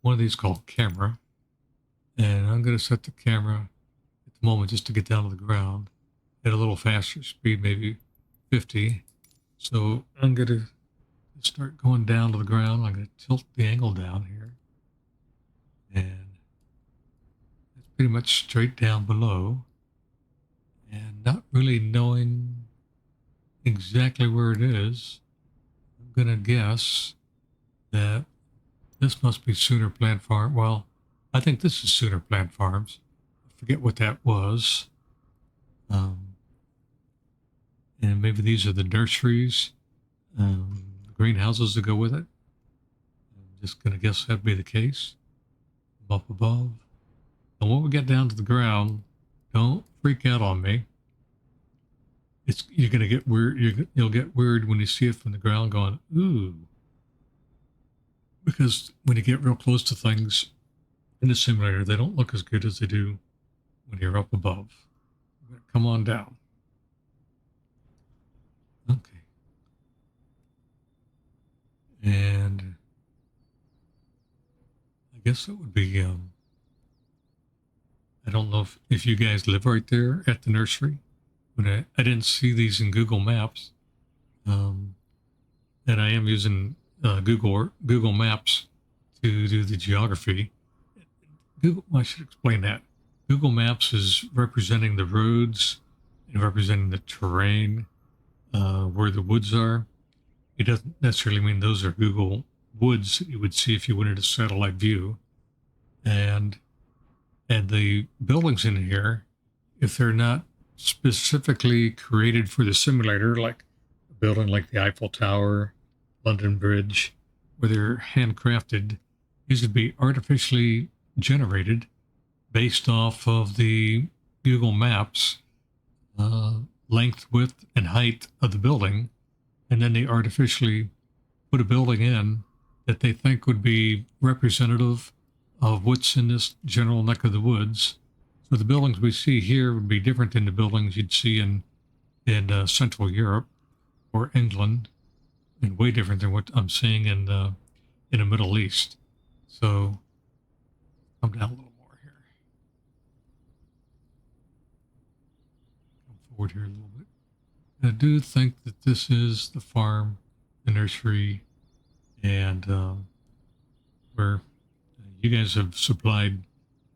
One of these called camera. And I'm going to set the camera at the moment just to get down to the ground at a little faster speed, maybe 50. So I'm going to start going down to the ground. I'm going to tilt the angle down here. And it's pretty much straight down below. And not really knowing exactly where it is, I'm gonna guess that this must be Sooner Plant Farm. Well, I think this is Sooner Plant Farms. I forget what that was. Um, and maybe these are the nurseries, greenhouses that go with it. I'm just gonna guess that'd be the case. Up above. And when we get down to the ground, don't freak out on me. You're gonna get weird. You'll get weird when you see it from the ground, going ooh, because when you get real close to things in the simulator, they don't look as good as they do when you're up above. Come on down. Okay. And I guess it would be. I don't know if you guys live right there at the nursery. When I didn't see these in Google Maps, and I am using Google Maps to do the geography. I should explain that. Google Maps is representing the roads and representing the terrain where the woods are. It doesn't necessarily mean those are Google woods that you would see if you went into satellite view. And the buildings in here, if they're not specifically created for the simulator, like a building like the Eiffel Tower, London Bridge, where they're handcrafted, these would be artificially generated based off of the Google Maps length, width, and height of the building. And then they artificially put a building in that they think would be representative of what's in this general neck of the woods. So the buildings we see here would be different than the buildings you'd see in Central Europe or England, and way different than what I'm seeing in the Middle East. So come down a little more here. Come forward here a little bit. And I do think that this is the farm, the nursery, and where you guys have supplied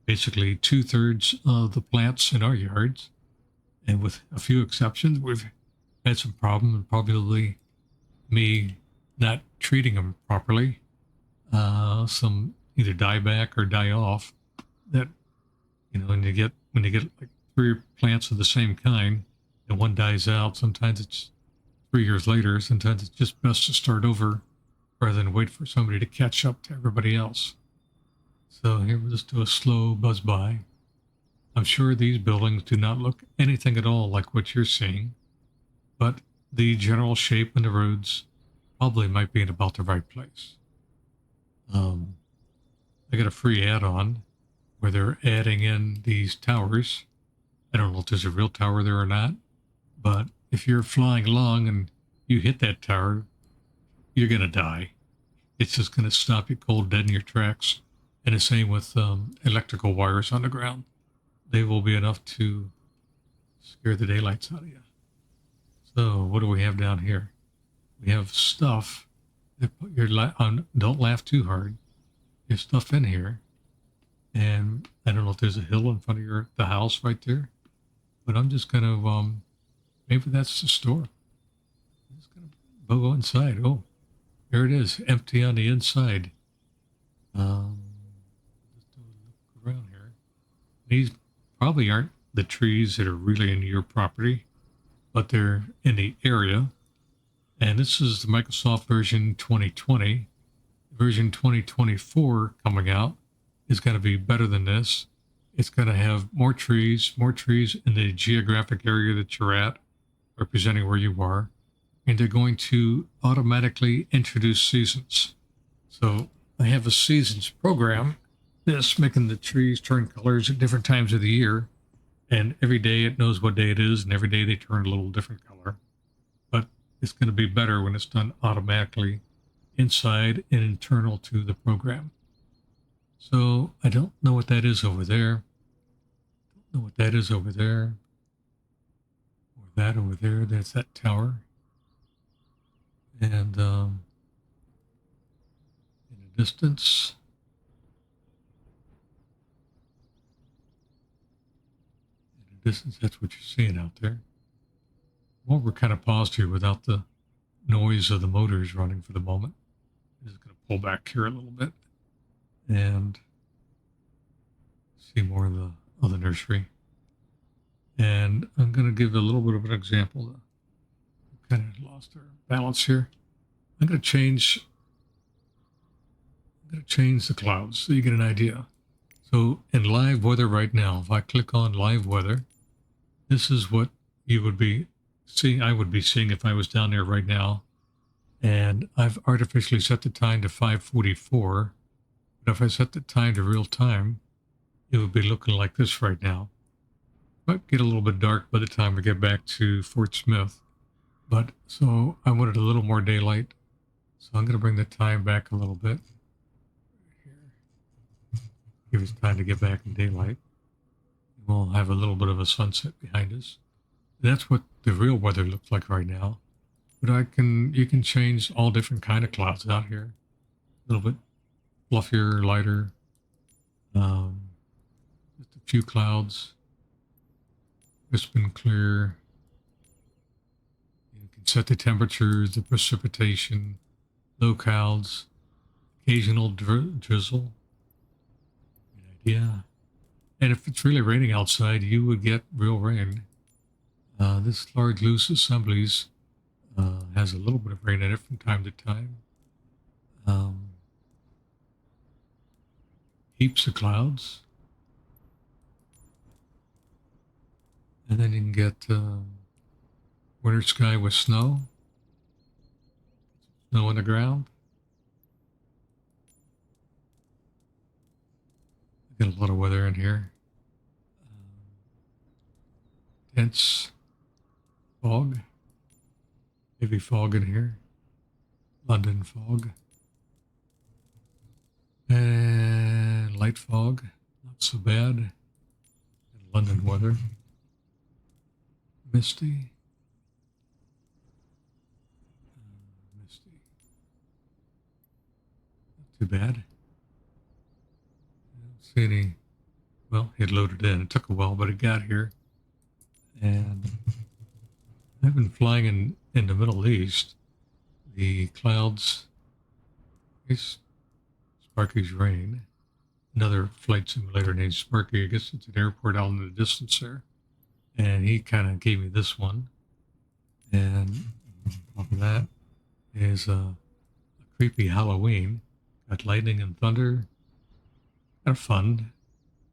basically 2/3 of the plants in our yards. And with a few exceptions, we've had some problem, and probably me not treating them properly. Some either die back or die off. That, when you get like 3 plants of the same kind and one dies out, sometimes it's 3 years later. Sometimes it's just best to start over rather than wait for somebody to catch up to everybody else. So here we'll just do a slow buzz by. I'm sure these buildings do not look anything at all like what you're seeing, but the general shape and the roads probably might be in about the right place. I got a free add-on where they're adding in these towers. I don't know if there's a real tower there or not, but if you're flying along and you hit that tower, you're going to die. It's just going to stop you cold dead in your tracks. And the same with electrical wires on the ground. They will be enough to scare the daylights out of you. So what do we have down here? We have stuff that put your don't laugh too hard. There's stuff in here. And I don't know if there's a hill in front of the house right there. But I'm just going to, maybe that's the store. I'm just going to go inside. Oh, there it is, empty on the inside. Just do a look around here. These probably aren't the trees that are really in your property, but they're in the area. And this is the Microsoft version 2020. Version 2024 coming out is going to be better than this. It's going to have more trees in the geographic area that you're at, representing where you are. And they're going to automatically introduce seasons. So I have a seasons program that's making the trees turn colors at different times of the year. And every day it knows what day it is, and every day they turn a little different color. But it's going to be better when it's done automatically inside and internal to the program. So I don't know what that is over there. Don't know what that is over there. Or that over there. That's that tower. And in the distance, that's what you're seeing out there. Well, we're kind of paused here without the noise of the motors running for the moment. I'm just going to pull back here a little bit and see more of the nursery. And I'm going to give a little bit of an example. Kind of lost our balance here. I'm going to change the clouds so you get an idea. So in live weather right now, if I click on live weather, this is what you would be seeing. I would be seeing if I was down there right now. And I've artificially set the time to 5:44. But if I set the time to real time, it would be looking like this right now. Might get a little bit dark by the time we get back to Fort Smith. But so I wanted a little more daylight. So I'm going to bring the time back a little bit. Give us time to get back in daylight. We'll have a little bit of a sunset behind us. That's what the real weather looks like right now. But you can change all different kind of clouds out here. A little bit fluffier, lighter. Just a few clouds. Crisp and clear. You can set the temperatures, the precipitation, low clouds, occasional drizzle. Good idea. And if it's really raining outside, you would get real rain. This large loose assemblies has a little bit of rain in it from time to time. Heaps of clouds. And then you can get winter sky with snow. Snow on the ground. Got a lot of weather in here. Dense fog. Heavy fog in here. London fog. And light fog. Not so bad. And London weather. Misty. Misty. Not too bad. I don't see any. Well, it loaded in. It took a while, but it got here. And I've been flying in the Middle East. The clouds. It's Sparky's Rain. Another flight simulator named Sparky. I guess it's an airport out in the distance there. And he kind of gave me this one. And on top of that is a creepy Halloween. Got lightning and thunder. Kind of fun.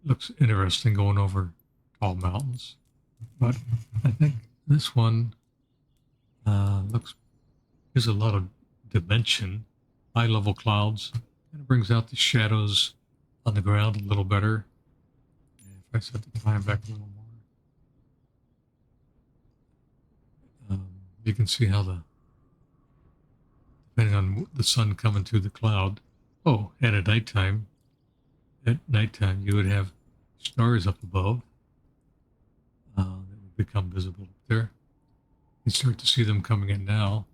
Looks interesting going over tall mountains. But I think this one gives a lot of dimension. High level clouds. Kind of brings out the shadows on the ground a little better. And if I set the time back a little more, you can see how depending on the sun coming through the cloud. Oh, and at nighttime you would have stars up above that would become visible up there. You start to see them coming in now.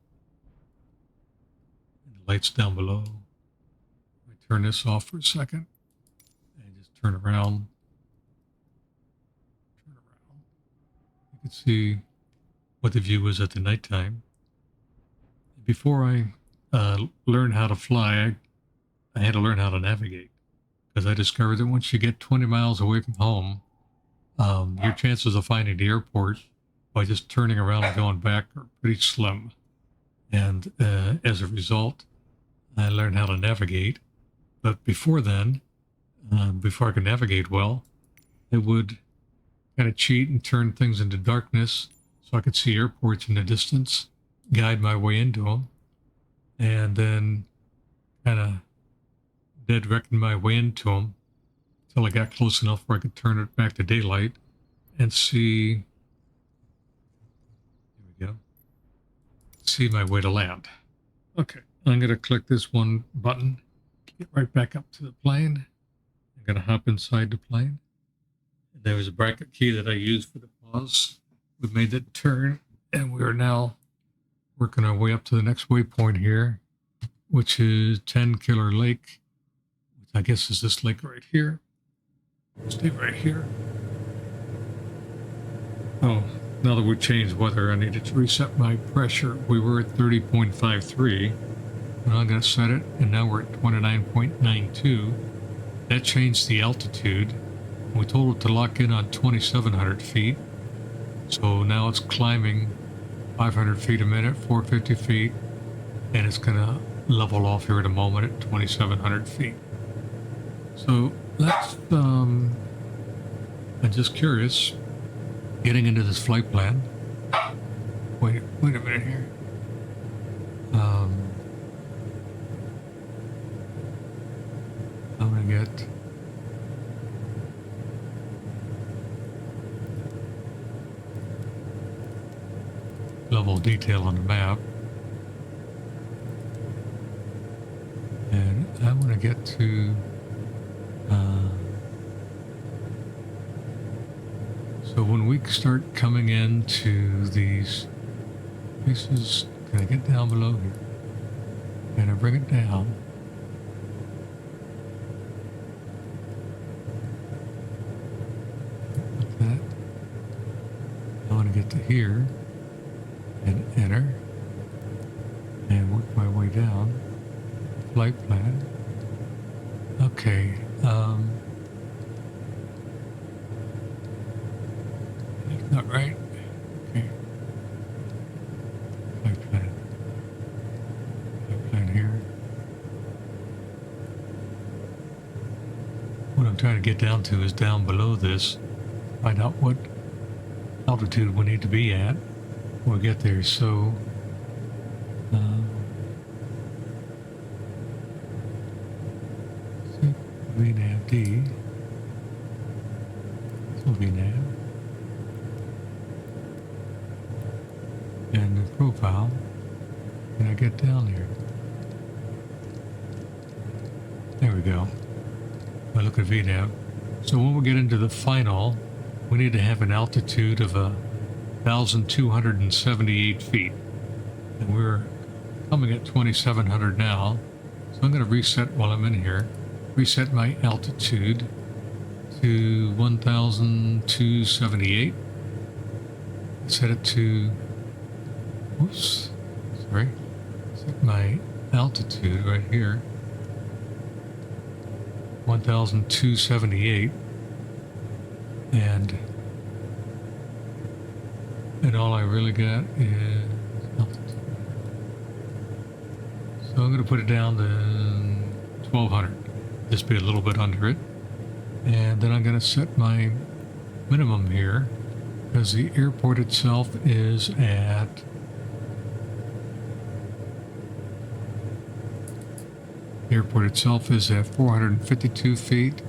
And the lights down below. I turn this off for a second and just turn around. You can see what the view is at the nighttime. Before I learned how to fly, I had to learn how to navigate, because I discovered that once you get 20 miles away from home, your chances of finding the airport by just turning around and going back are pretty slim. And as a result, I learned how to navigate. But before then, before I could navigate well, I would kind of cheat and turn things into darkness so I could see airports in the distance, guide my way into them, and then kind of dead reckon my way into them until I got close enough where I could turn it back to daylight and see. Here we go. See my way to land. Okay, I'm going to click this one button, get right back up to the plane. I'm going to hop inside the plane. And there was a bracket key that I used for the pause. We made that turn, and we are now working our way up to the next waypoint here, which is 10 Killer Lake, which I guess is this lake right here. Stay right here. Oh, now that we changed weather, I needed to reset my pressure. We were at 30.53, and I'm going to set it, and now we're at 29.92. That changed the altitude. We told it to lock in on 2,700 feet. So now it's climbing 500 feet a minute, 450 feet, and it's going to level off here in a moment at 2,700 feet. So let's, I'm just curious, getting into this flight plan. Wait a minute here. I'm going to get level detail on the map, and I want to get to so when we start coming into these places, can I get down below here? Can I bring it down? Like that. I want to get to here and enter and work my way down. Flight plan. Okay. That's not right. Okay. Flight plan. Flight plan here. What I'm trying to get down to is down below this. Find out what altitude we need to be at when we get there. So VNAV D. So VNAV. And the profile. Can I get down here? There we go. I look at VNAV. So when we get into the final, we need to have an altitude of 1,278 feet. And we're coming at 2,700 now. So I'm going to reset while I'm in here. Reset my altitude to 1,278. Set it to, whoops, sorry. Set my altitude right here, 1,278. And all I really got is altitude. So I'm going to put it down to 1,200. Just be a little bit under it. And then I'm going to set my minimum here because the airport itself is at the airport itself is at 452 feet.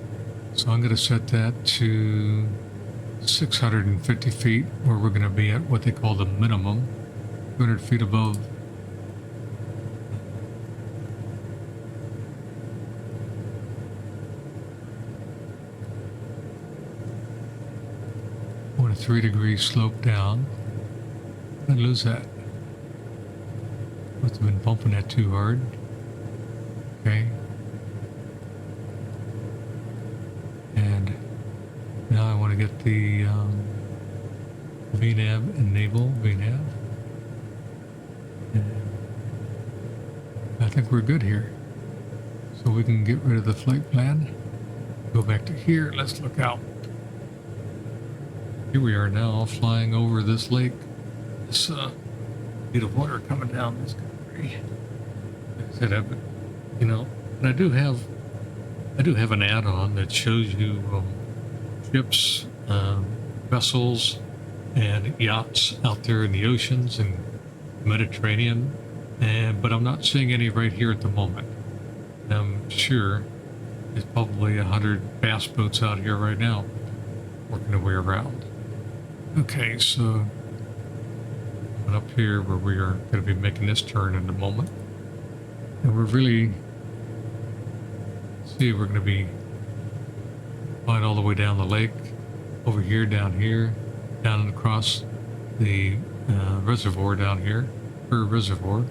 So I'm going to set that to 650 feet, where we're going to be at what they call the minimum, 200 feet above. A 3-degree slope down. I'd lose that. Must have been bumping that too hard. Okay. And now I want to get the VNAV, enable VNAV. And I think we're good here. So we can get rid of the flight plan. Go back to here. Let's look out. Here we are now flying over this lake. This bit of water coming down this country. Like I said, you know, and I do have an add-on that shows you ships, vessels, and yachts out there in the oceans and Mediterranean, but I'm not seeing any right here at the moment. I'm sure there's probably 100 bass boats out here right now working their way around. Okay, so I'm up here where we are going to be making this turn in a moment. And we're really, we're going to be flying all the way down the lake, over here, down and across the reservoir down here, reservoir.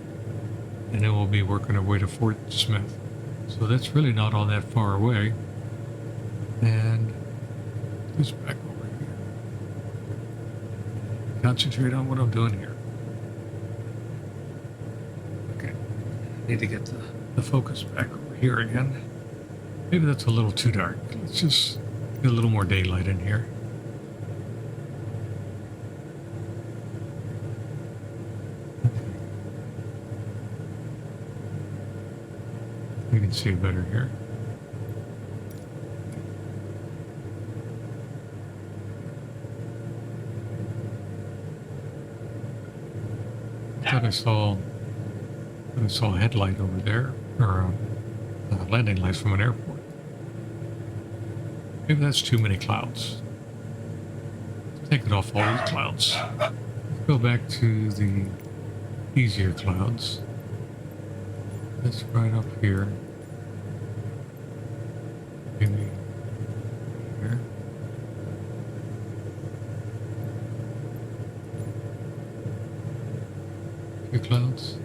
And then we'll be working our way to Fort Smith. So that's really not all that far away. And just back over here. concentrate on what I'm doing here. Okay. Need to get the focus back over here again. Maybe that's a little too dark. Let's just get a little more daylight in here. You can see better here. I saw a headlight over there, or a landing lights from an airport. Maybe that's too many clouds. Let's take it off all these clouds. Let's go back to the easier clouds. This right up here. Maybe here. Few clouds.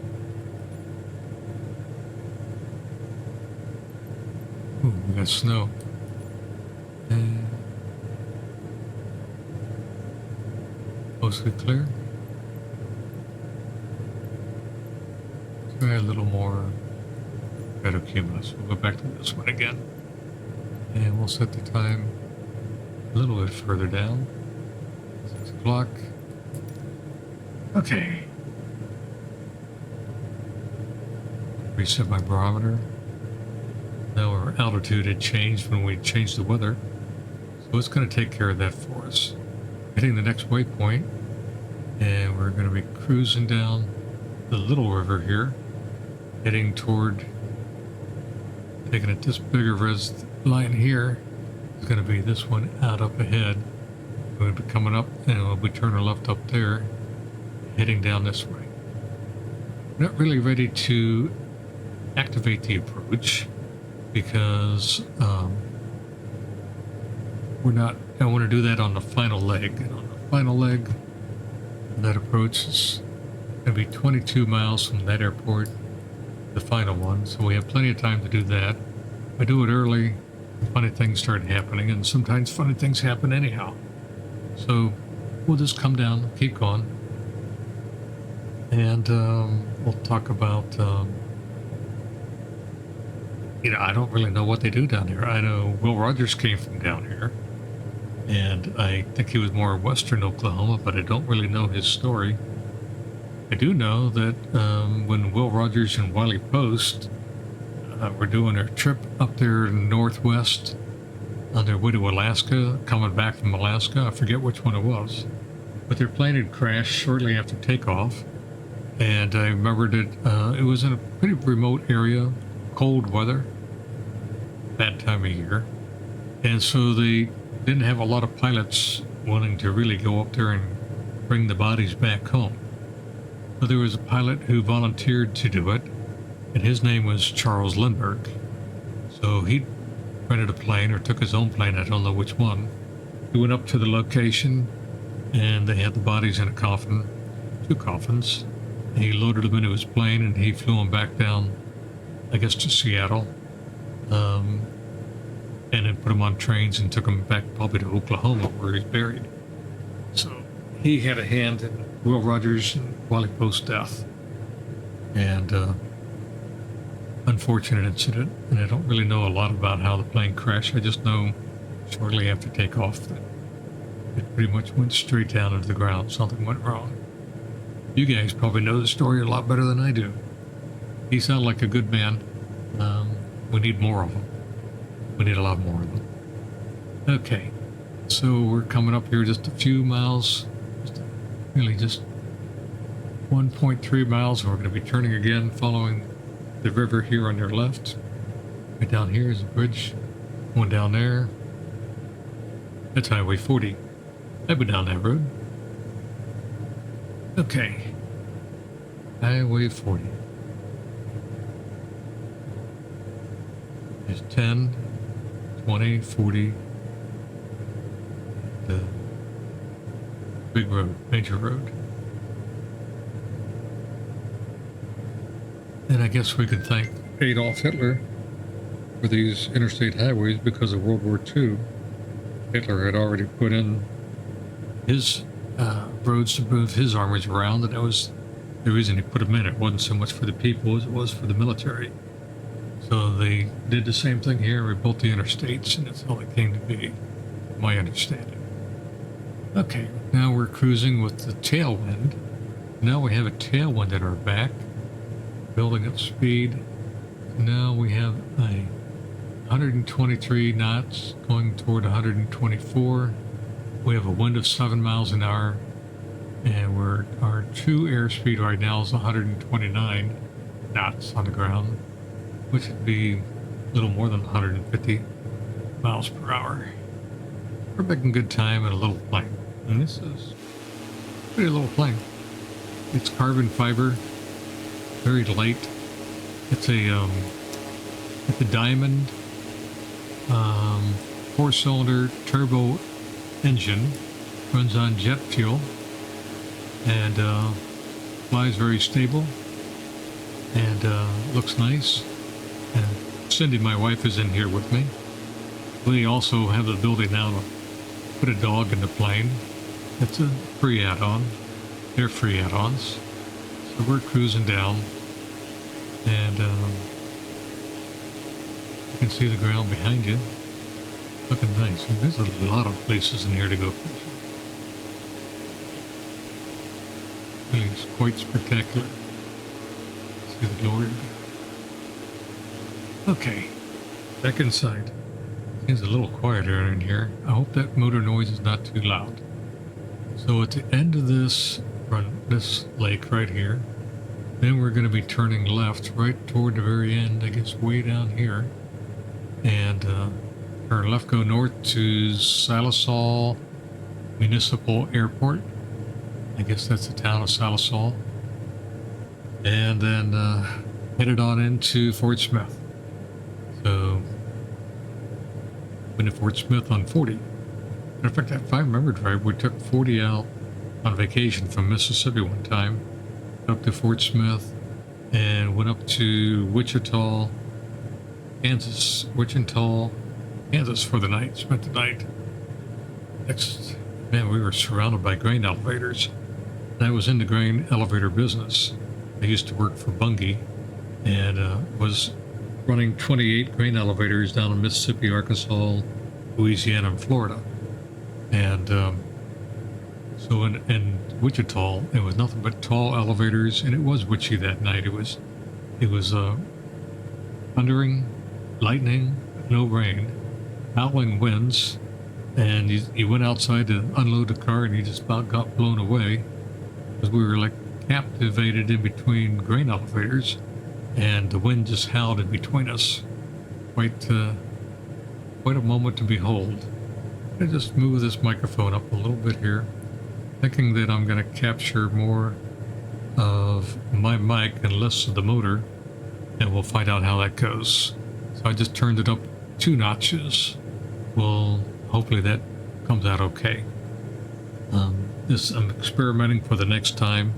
Ooh, we got snow. And mostly clear. Try a little more cumulus. We'll go back to this one again. And we'll set the time a little bit further down. 6 o'clock. Okay. Reset my barometer. Now our altitude had changed when we changed the weather. So it's going to take care of that for us. Hitting the next waypoint. And we're going to be cruising down the little river here. Heading toward, taking it this bigger res line here is going to be this one out up ahead. We'll be coming up and we'll be turning left up there, heading down this way. Not really ready to activate the approach because we're not. I want to do that on the final leg, and on the final leg, that approach is going to be 22 miles from that airport. The final one, so we have plenty of time to do that. If I do it early, funny things start happening, and sometimes funny things happen anyhow. So we'll just come down, keep going, and we'll talk about, I don't really know what they do down here. I know Will Rogers came from down here, and I think he was more western Oklahoma, but I don't really know his story. I do know that when Will Rogers and Wiley Post were doing their trip up there northwest on their way to Alaska, coming back from Alaska, I forget which one it was, but their plane had crashed shortly after takeoff, and I remembered it was in a pretty remote area, cold weather, bad time of year, and so they didn't have a lot of pilots wanting to really go up there and bring the bodies back home. So there was a pilot who volunteered to do it, and his name was Charles Lindbergh. So he rented a plane, or took his own plane, I don't know which one. He went up to the location, and they had the bodies in a coffin, 2 coffins. And he loaded them into his plane, and he flew them back down, I guess, to Seattle. And then put them on trains and took them back probably to Oklahoma, where he's buried. So he had a hand in Will Rogers and Wiley Post's death, and unfortunate incident. And I don't really know a lot about how the plane crashed. I just know shortly after takeoff that it pretty much went straight down into the ground. Something went wrong. You guys probably know the story a lot better than I do. He sounded like a good man. We need more of them. We need a lot more of them. Okay, so we're coming up here just a few miles, just 1.3 miles, and we're going to be turning again, following the river here on your left. Right down here is a bridge, one down there. That's Highway 40. I've been down that road. Okay, Highway 40. There's 10, 20, 40, the big road, major road. And I guess we could thank Adolf Hitler for these interstate highways because of World War II. Hitler had already put in his roads to move his armies around, and that was the reason he put them in. It wasn't so much for the people as it was for the military. So they did the same thing here. We built the interstates, and that's how it came to be, my understanding. Okay, now we're cruising with the tailwind. Now we have a tailwind at our back, building up speed. Now we have a 123 knots going toward 124. We have a wind of 7 miles an hour, and our true airspeed right now is 129 knots on the ground, which would be a little more than 150 miles per hour. We're making good time in a little plane, and this is a pretty little plane. It's carbon fiber, very light. It's a Diamond 4-cylinder turbo engine, runs on jet fuel, and flies very stable, and looks nice. And Cindy, my wife, is in here with me. We also have the ability now to put a dog in the plane. It's a free add-on. They're free add-ons. So we're cruising down, and you can see the ground behind you. Looking nice. And there's a lot of places in here to go fishing. Really, it's quite spectacular. See the glory. Okay, back inside. It's a little quieter in here. I hope that motor noise is not too loud. So at the end of this lake right here, then we're going to be turning left right toward the very end, I guess way down here, and turn left, go north to Salisal Municipal Airport. I guess that's the town of Salisal, and then headed on into Fort Smith. So went to Fort Smith on 40. In fact, if I remember right, we took 40 out on vacation from Mississippi one time, up to Fort Smith, and went up to Wichita, Kansas for the night. Spent the night. Man, we were surrounded by grain elevators. And I was in the grain elevator business. I used to work for Bunge, and was running 28 grain elevators down in Mississippi, Arkansas, Louisiana, and Florida. And so in Wichita, it was nothing but tall elevators, and it was witchy that night. It was thundering, lightning, no rain, howling winds, and you went outside to unload the car, and you just about got blown away because we were like captivated in between grain elevators, and the wind just howled in between us. Quite a moment to behold. I just move this microphone up a little bit here, thinking that I'm going to capture more of my mic and less of the motor, and we'll find out how that goes. So I just turned it up 2 notches. Well, hopefully that comes out okay. I'm experimenting for the next time.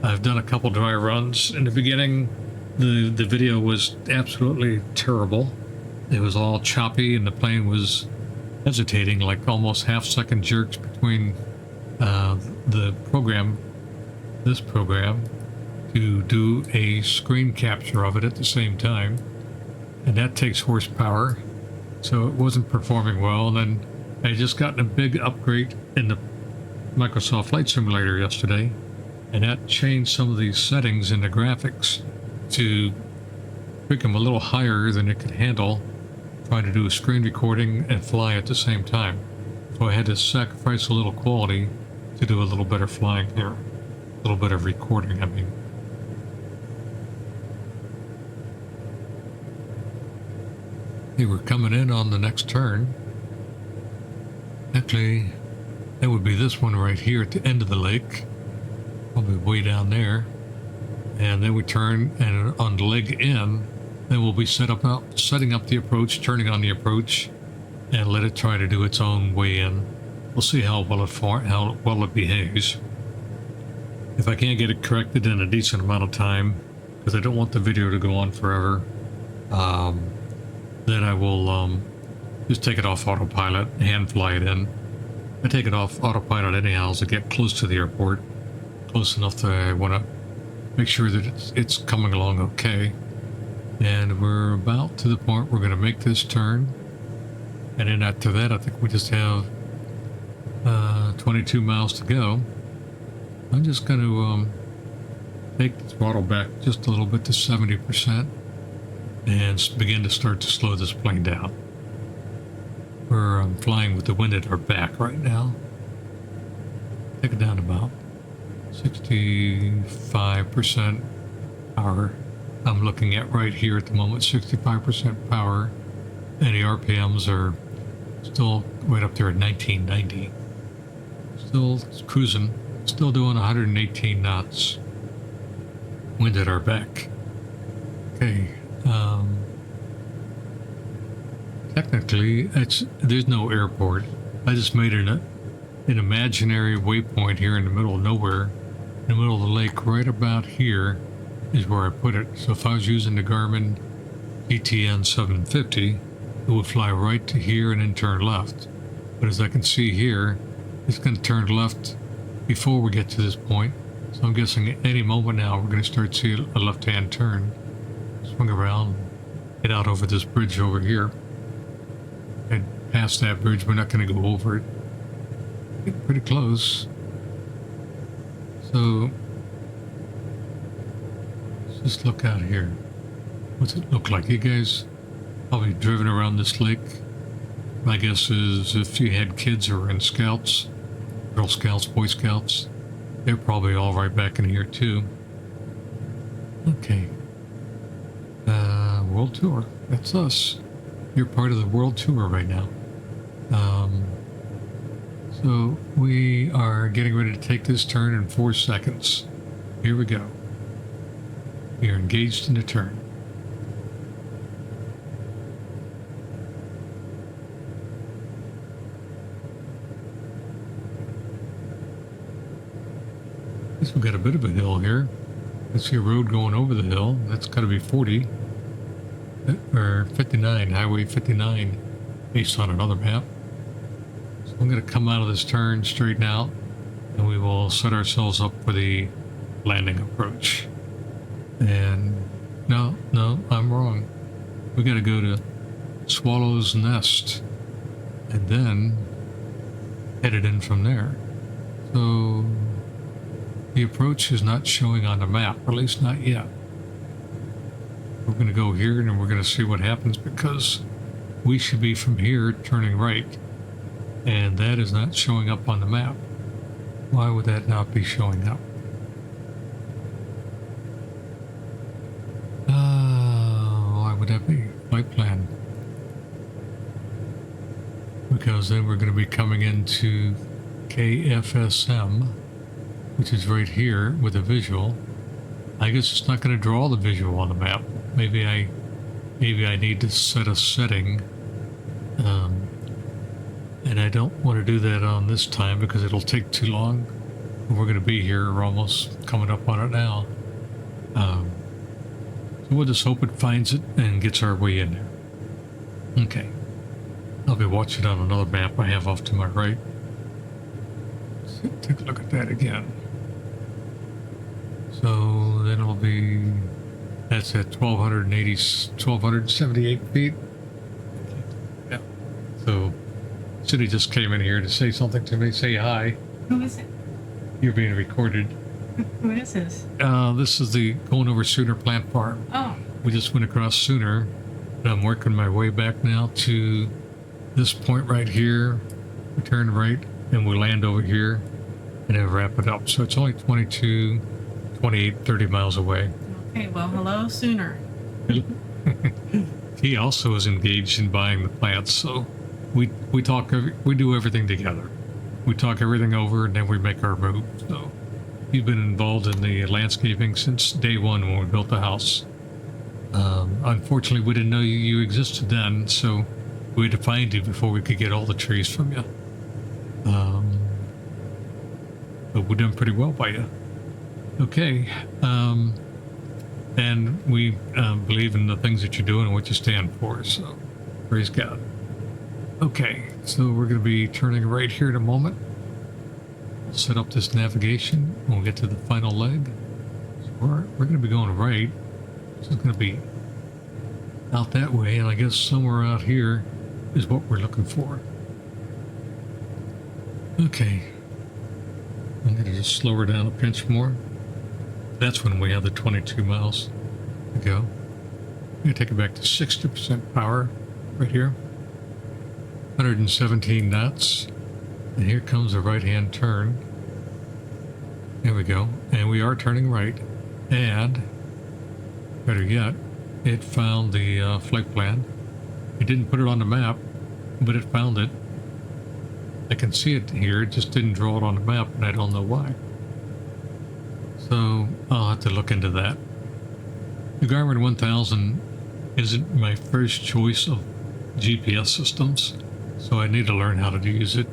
I've done a couple dry runs. In the beginning, the video was absolutely terrible. It was all choppy, and the plane was hesitating, like almost half-second jerks between this program, to do a screen capture of it at the same time, and that takes horsepower, so it wasn't performing well. And then I just gotten a big upgrade in the Microsoft Flight Simulator yesterday, and that changed some of these settings in the graphics to make them a little higher than it could handle, trying to do a screen recording and fly at the same time. So I had to sacrifice a little quality to do a little better flying here, a little better recording, I mean. Hey, we're coming in on the next turn. Actually, that would be this one right here at the end of the lake, probably way down there. And then we turn, and on the leg in, then we'll be setting up the approach, turning on the approach, and let it try to do its own way in. We'll see how well it behaves. If I can't get it corrected in a decent amount of time, because I don't want the video to go on forever, then I will just take it off autopilot, hand fly it in, I take it off autopilot anyhow as I get close to the airport, close enough that I want to make sure that it's coming along okay. And we're about to the point we're going to make this turn. And then after that, I think we just have 22 miles to go. I'm just going to take the throttle back just a little bit to 70% and begin to start to slow this plane down. We're flying with the wind at our back right now. Take it down about 65% power. I'm looking at right here at the moment, 65% power, and the RPMs are still right up there at 1990. Still cruising, still doing 118 knots. Wind at our back. Okay. Technically, there's no airport. I just made an imaginary waypoint here in the middle of nowhere, in the middle of the lake. Right about here is where I put it. So if I was using the Garmin GTN 750, it would fly right to here and then turn left. But as I can see here, it's going to turn left before we get to this point. So I'm guessing at any moment now we're going to start to see a left-hand turn. Swing around, get out over this bridge over here. And past that bridge, we're not going to go over it. Get pretty close. So let's just look out here. What's it look like? You guys probably driven around this lake. My guess is if you had kids who were in scouts, Girl Scouts, Boy Scouts, they're probably all right back in here too. Okay. World Tour. That's us. You're part of the World Tour right now. So we are getting ready to take this turn in 4 seconds. Here we go. We are engaged in the turn. I guess we've got a bit of a hill here. I see a road going over the hill. That's got to be 40 or 59, Highway 59, based on another map. So I'm going to come out of this turn, straighten out, and we will set ourselves up for the landing approach. And no, I'm wrong. We got to go to Swallow's Nest and then head it in from there. So the approach is not showing on the map, or at least not yet. We're going to go here and we're going to see what happens, because we should be from here turning right, and that is not showing up on the map. Why would that not be showing up? Why would that be? Flight plan. Because then we're going to be coming into KFSM, which is right here with a visual. I guess it's not going to draw the visual on the map. Maybe I need to set a setting, and I don't want to do that on this time because it'll take too long. We're going to be here. We're almost coming up on it now. So we'll just hope it finds it and gets our way in there. Okay. I'll be watching on another map I have off to my right. Let's take a look at that again. So then it'll be, that's at 1,278 feet. Yeah. So Cindy just came in here to say something to me. Say hi. Who is it? You're being recorded. Who is this? This is the going over Sooner Plant Farm. Oh. We just went across Sooner, and I'm working my way back now to this point right here. We turn right, and we land over here, and then wrap it up. So it's only 22, 28, 30 miles away. Okay, well, hello, Sooner. He also is engaged in buying the plants, so we do everything together. We talk everything over, and then we make our move. So he's been involved in the landscaping since day one when we built the house. Unfortunately, we didn't know you existed then, so we had to find you before we could get all the trees from you. But we've done pretty well by you. Okay. And we believe in the things that you're doing and what you stand for, so praise God. Okay, so we're going to be turning right here in a moment. We'll set up this navigation. We'll get to the final leg. So we're going to be going right. This is going to be out that way, and I guess somewhere out here is what we're looking for. Okay. I'm going to just slow her down a pinch more. That's when we have the 22 miles to go. I'm going to take it back to 60% power right here. 117 knots. And here comes a right-hand turn. There we go. And we are turning right. And, better yet, it found the flight plan. It didn't put it on the map, but it found it. I can see it here, it just didn't draw it on the map, and I don't know why. So, I'll have to look into that. The Garmin 1000 isn't my first choice of GPS systems, so I need to learn how to use it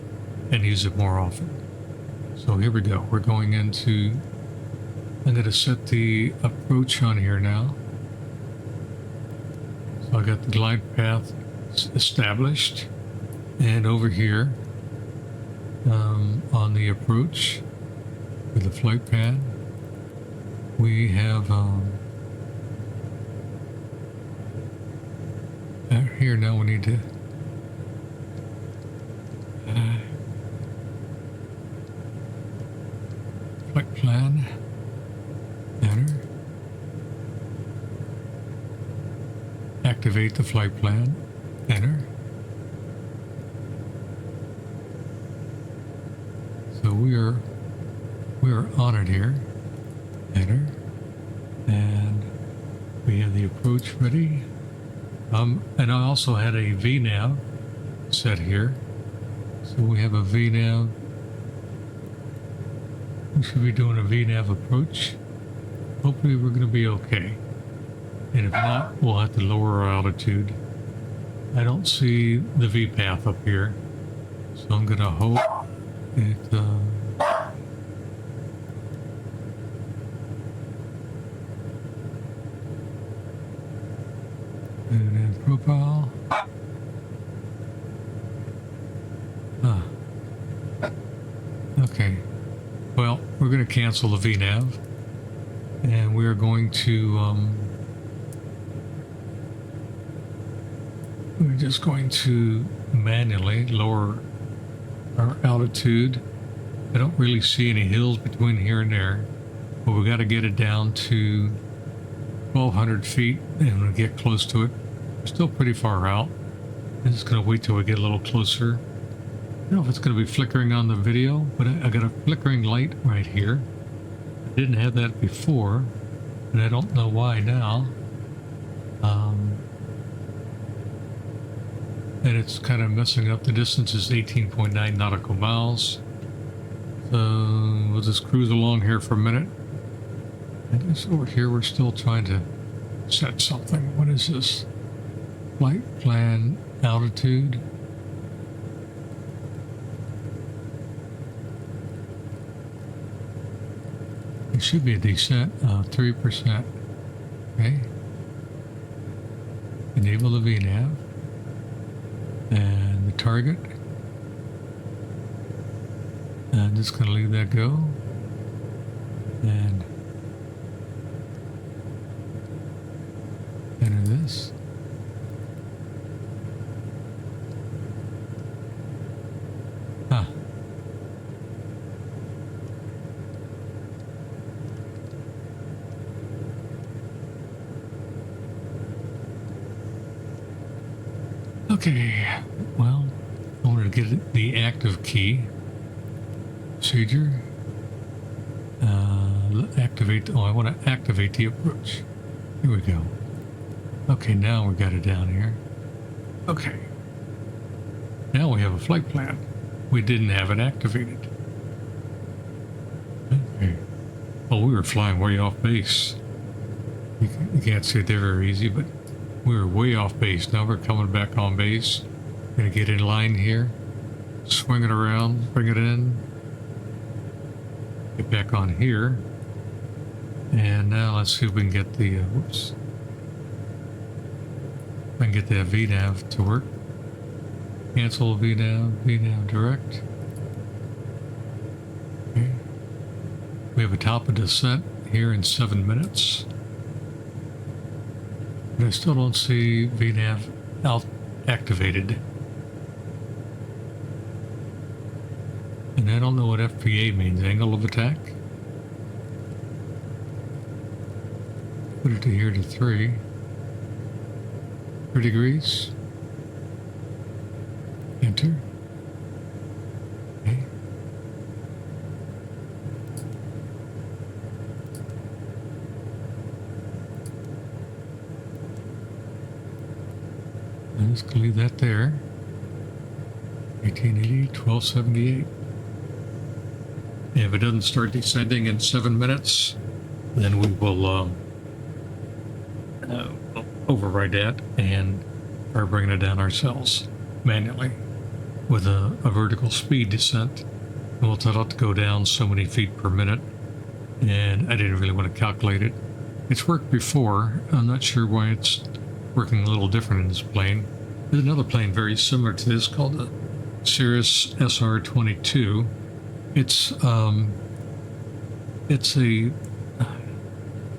and use it more often. So here we go. We're going into, I'm going to set the approach on here now. So I got the glide path established, and over here on the approach with the flight pad, we have here now we need to flight plan, enter, activate the flight plan, enter. So we are on it here, enter, and we have the approach ready. And I also had a VNav set here. So we have a VNav. We should be doing a VNav approach. Hopefully we're going to be okay. And if not, we'll have to lower our altitude. I don't see the V path up here. So I'm going to hope it and then profile. Okay. Well, we're going to cancel the VNav, and we are going to we're just going to manually lower our altitude. I don't really see any hills between here and there, but we got to get it down to 1,200 feet, and when we get close to it, we're still pretty far out. I'm just going to wait till we get a little closer. I don't know if it's going to be flickering on the video, but I got a flickering light right here. I didn't have that before, and I don't know why now. And it's kind of messing up. The distance is 18.9 nautical miles. So we'll just cruise along here for a minute. I guess over here we're still trying to set something. What is this? Flight plan altitude. It should be a descent of 3%. Okay. Enable the VNav. And the target. And I'm just going to leave that go. And enter this. Okay, well, I wanted to get the active key. Procedure. Activate. Oh, I want to activate the approach. Here we go. Okay, now we got it down here. Okay. Now we have a flight plan. We didn't have it activated. Okay. Well, we were flying way off base. You can't see it there very easy, but we were way off base. Now we're coming back on base. Gonna get in line here. Swing it around, bring it in. Get back on here. And now let's see if we can get the, whoops. I can get that VNav to work. Cancel VNAV direct. Okay. We have a top of descent here in 7 minutes. But I still don't see VNAV out activated. And I don't know what FPA means, angle of attack. Put it to here to 3 degrees. Enter. Okay. I'm just gonna leave that there. 1880, 1278. If it doesn't start descending in 7 minutes, then we will override that and start bringing it down ourselves manually with a vertical speed descent. And we'll tell it to go down so many feet per minute, and I didn't really want to calculate it. It's worked before. I'm not sure why it's working a little different in this plane. There's another plane very similar to this called the Cirrus SR-22. It's a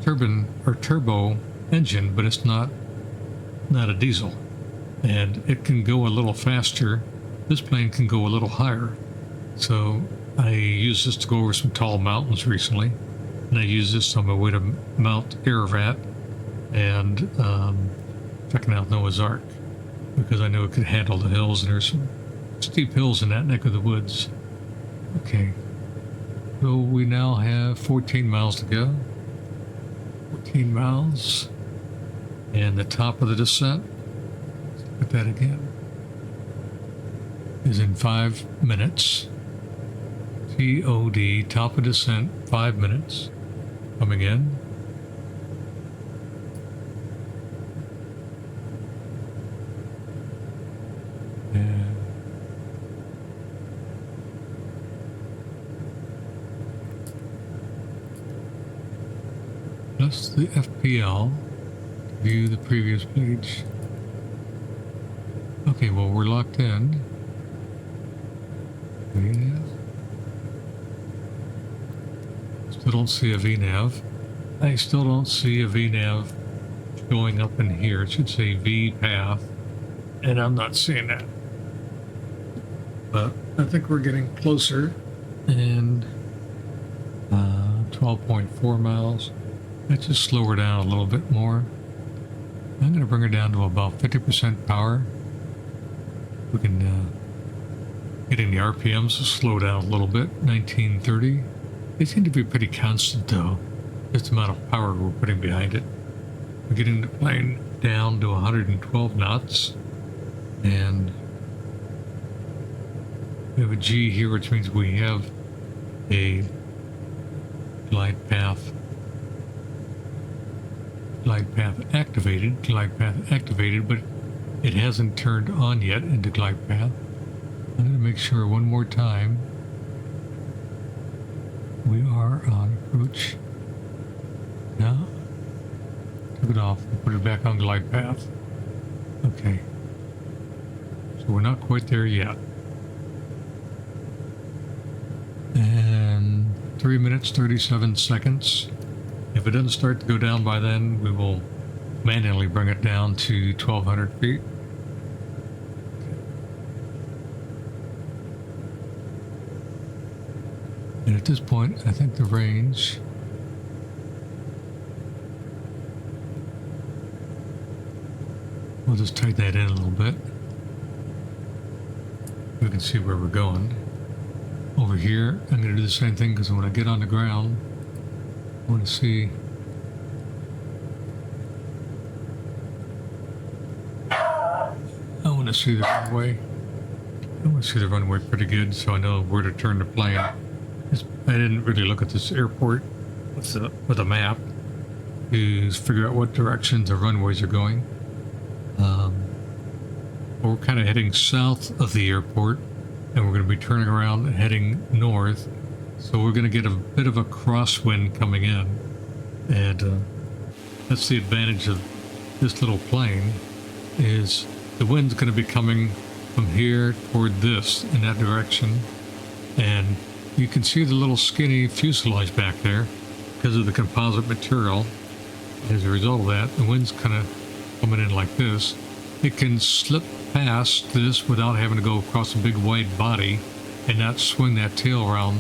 turbine or turbo engine, but it's not a diesel, and it can go a little faster. This plane can go a little higher. So I used this to go over some tall mountains recently, and I used this on my way to Mount Ararat and checking out Noah's Ark, because I knew it could handle the hills, and there's some steep hills in that neck of the woods. Okay, so we now have 14 miles to go. 14 miles. And the top of the descent, let's look at that again, is in 5 minutes. TOD, top of descent, 5 minutes. Coming in. And plus the FPL. View the previous page. Okay, well, we're locked in. VNAV. Still don't see a VNAV. I still don't see a VNAV going up in here. It should say V path, and I'm not seeing that. But I think we're getting closer. And 12.4 miles. Let's just slow her down a little bit more. I'm going to bring her down to about 50% power. We can, getting the RPMs to slow down a little bit, 1930. They seem to be pretty constant though, just the amount of power we're putting behind it. We're getting the plane down to 112 knots, and we have a G here, which means we have a glide path activated, but it hasn't turned on yet into glide path. I'm going to make sure one more time we are on approach. Now, took it off and put it back on glide path. Okay, so we're not quite there yet. And 3 minutes, 37 seconds. If it doesn't start to go down by then, we will manually bring it down to 1,200 feet. And at this point, I think the range we'll just tighten that in a little bit. We can see where we're going. Over here, I'm going to do the same thing, because when I get on the ground, I want to see the runway. I want to see the runway pretty good, so I know where to turn the plane. I didn't really look at this airport with a map to figure out what direction the runways are going. We're kind of heading south of the airport, and we're going to be turning around and heading north. So we're going to get a bit of a crosswind coming in, and that's the advantage of this little plane, is the wind's going to be coming from here toward this in that direction. And you can see the little skinny fuselage back there because of the composite material. As a result of that, the wind's kind of coming in like this. It can slip past this without having to go across a big wide body and not swing that tail around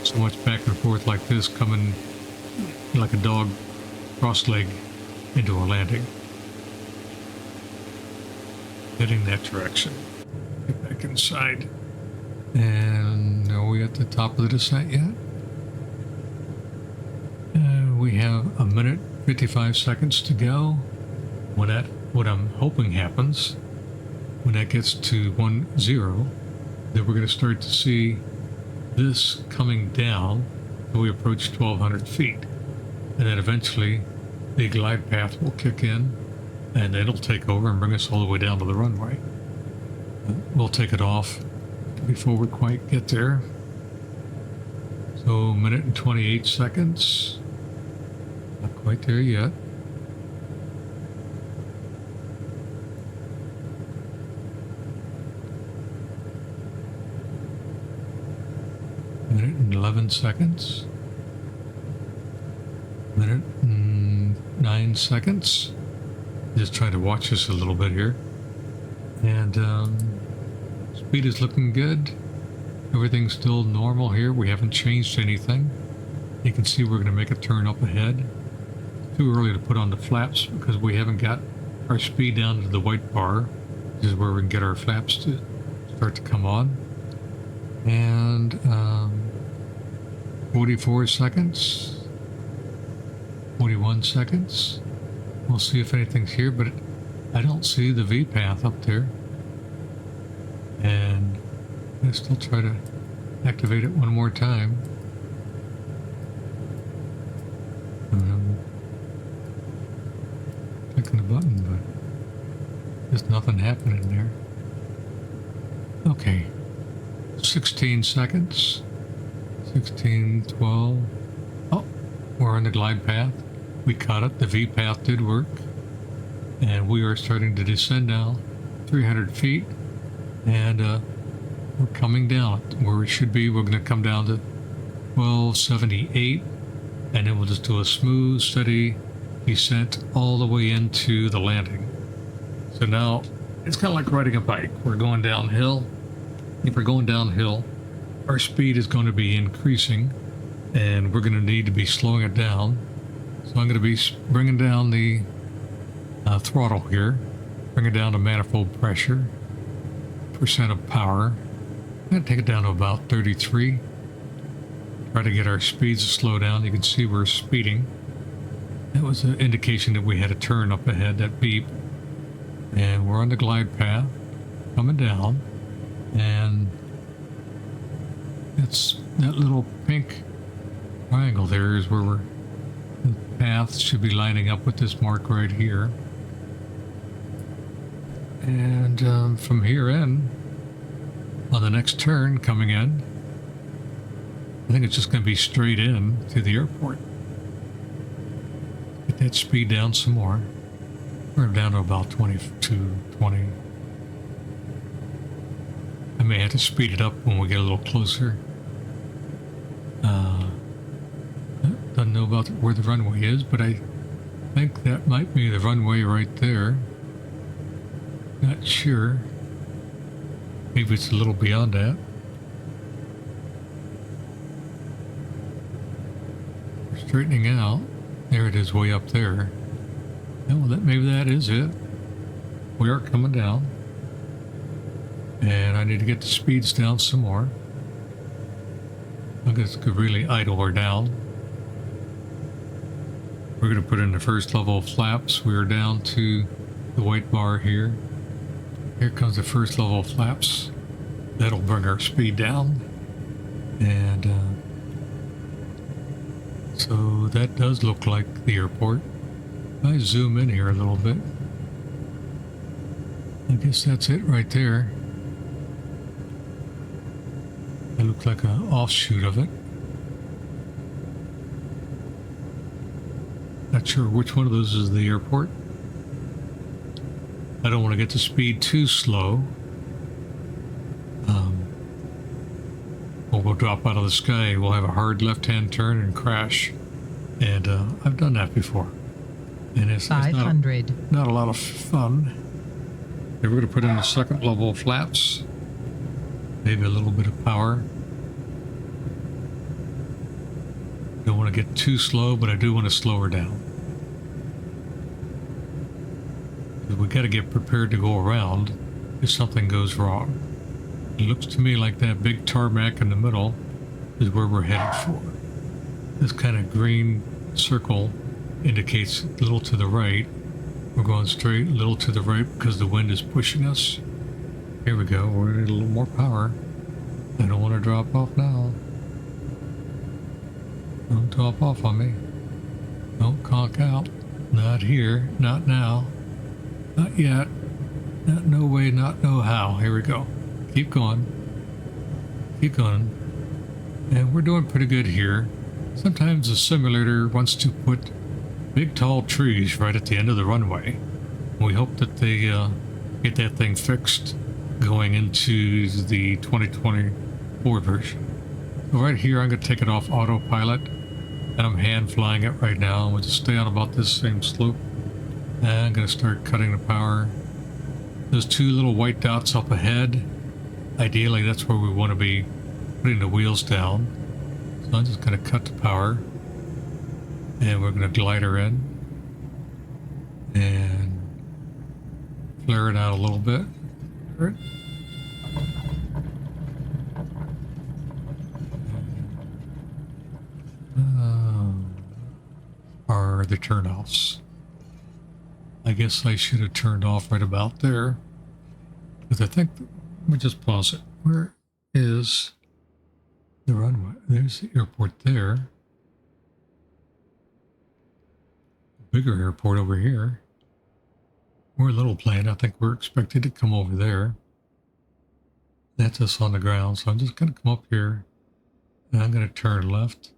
so much back and forth like this, coming like a dog cross-leg into a landing. Heading that direction. Get back inside. And are we at the top of the descent yet? We have a minute 55 seconds to go. When that, what I'm hoping happens, when that gets to 10, then we're going to start to see this coming down until we approach 1,200 feet. And then eventually the glide path will kick in and it'll take over and bring us all the way down to the runway. We'll take it off before we quite get there. So, minute and 28 seconds. Not quite there yet. Minute and 11 seconds. Minute and 9 seconds. Just trying to watch this a little bit here. And speed is looking good. Everything's still normal here. We haven't changed anything. You can see we're going to make a turn up ahead. Too early to put on the flaps because we haven't got our speed down to the white bar. This is where we can get our flaps to start to come on. And 44 seconds. 41 seconds. We'll see if anything's here, but I don't see the V path up there. And I still try to activate it one more time. Clicking the button, but there's nothing happening there. Okay. 16 seconds. 16, 12. Oh, we're on the glide path. We caught it. The V path did work. And we are starting to descend now 300 feet. And we're coming down where we should be. We're going to come down to 1278. And then we'll just do a smooth, steady descent all the way into the landing. So now it's kind of like riding a bike. We're going downhill. If we're going downhill, our speed is going to be increasing. And we're going to need to be slowing it down. So I'm going to be bringing down the throttle here, bring it down to manifold pressure, percent of power. I'm going to take it down to about 33. Try to get our speeds to slow down. You can see we're speeding. That was an indication that we had a turn up ahead, that beep. And we're on the glide path, coming down. And it's that little pink triangle there is where the path should be lining up with this mark right here. And from here in, on the next turn coming in, I think it's just going to be straight in to the airport. Get that speed down some more. We're down to about 22, 20. I may have to speed it up when we get a little closer. Doesn't know about where the runway is, but I think that might be the runway right there. Not sure. Maybe it's a little beyond that. We're straightening out. There it is, way up there. Oh, maybe that is it. We are coming down. And I need to get the speeds down some more. I guess I could really idle her down. We're going to put in the first level of flaps. We are down to the white bar here. Here comes the first level of flaps. That'll bring our speed down. And so that does look like the airport. I zoom in here a little bit. I guess that's it right there. That looks like an offshoot of it. Not sure which one of those is the airport. I don't want to get the speed too slow. airport will drop out of the sky. We'll have a hard left-hand turn and crash. And I've done that before. And it's 500. not a lot of fun. Okay, we're going to put in the second level of flaps. Maybe a little bit of power. Don't want to get too slow, but I do want to slow her down. We got to get prepared to go around if something goes wrong. It looks to me like that big tarmac in the middle is where we're headed for. This kind of green circle indicates a little to the right. We're going straight, a little to the right because the wind is pushing us. Here we go. We're going to need a little more power. I don't want to drop off now. Don't drop off on me. Don't conk out. Not here. Not now. Not yet. Not no way, not no how. Here we go. Keep going. Keep going. And we're doing pretty good here. Sometimes the simulator wants to put big tall trees right at the end of the runway. We hope that they get that thing fixed going into the 2024 version. So right here, I'm going to take it off autopilot. And I'm hand flying it right now. I'm going to stay on about this same slope. And I'm going to start cutting the power. Those two little white dots up ahead, ideally that's where we want to be putting the wheels down. So I'm just going to cut the power. And we're going to glide her in. And flare it out a little bit. Right. Are the turnoffs. I guess I should have turned off right about there. Because I think, let me just pause it. Where is the runway? There's the airport there. Bigger airport over here. We're a little plane. I think we're expected to come over there. That's us on the ground. So I'm just going to come up here. And I'm going to turn left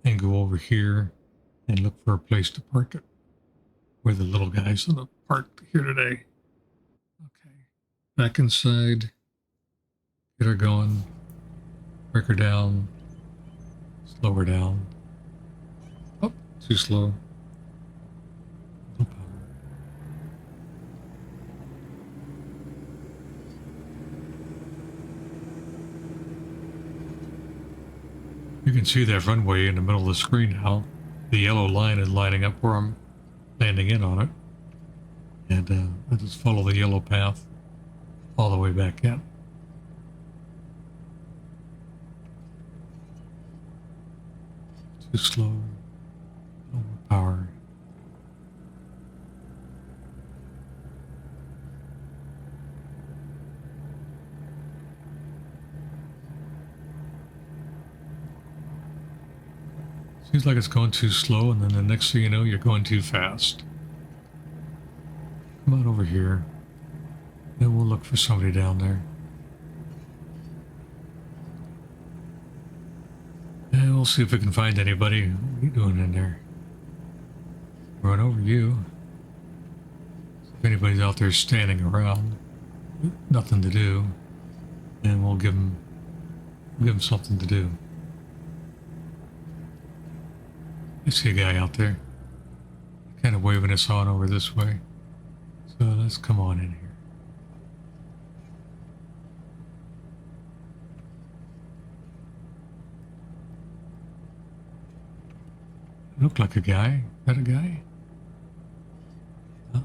and go over here and look for a place to park it. Where the little guys in the park here today. Okay. Back inside. Get her going. Break her down. Slow her down. Oh, too slow. No power. You can see that runway in the middle of the screen now. The yellow line is lining up where I'm landing in on it. And I just follow the yellow path all the way back in. Too slow. No more power. Seems like it's going too slow, and then the next thing you know, you're going too fast. Come on over here. Then we'll look for somebody down there. And we'll see if we can find anybody. What are you doing in there? Run over you. If anybody's out there standing around, nothing to do, and we'll give them something to do. I see a guy out there, kind of waving us on over this way. So let's come on in here. Look like a guy. Is that a guy? Huh?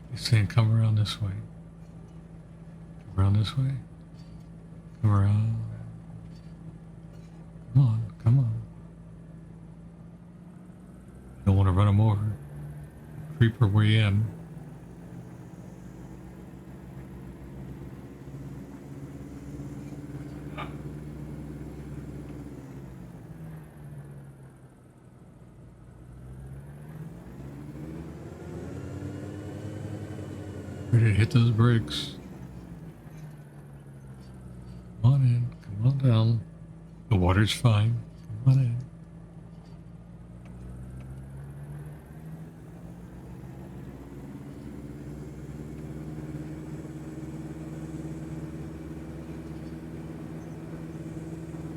He's saying come around this way. Come around this way. Come around. Come on, come on. Don't want to run him over. Creep her way in. Ready to hit those brakes. Come on in. Come on down. The water's fine. Come on in.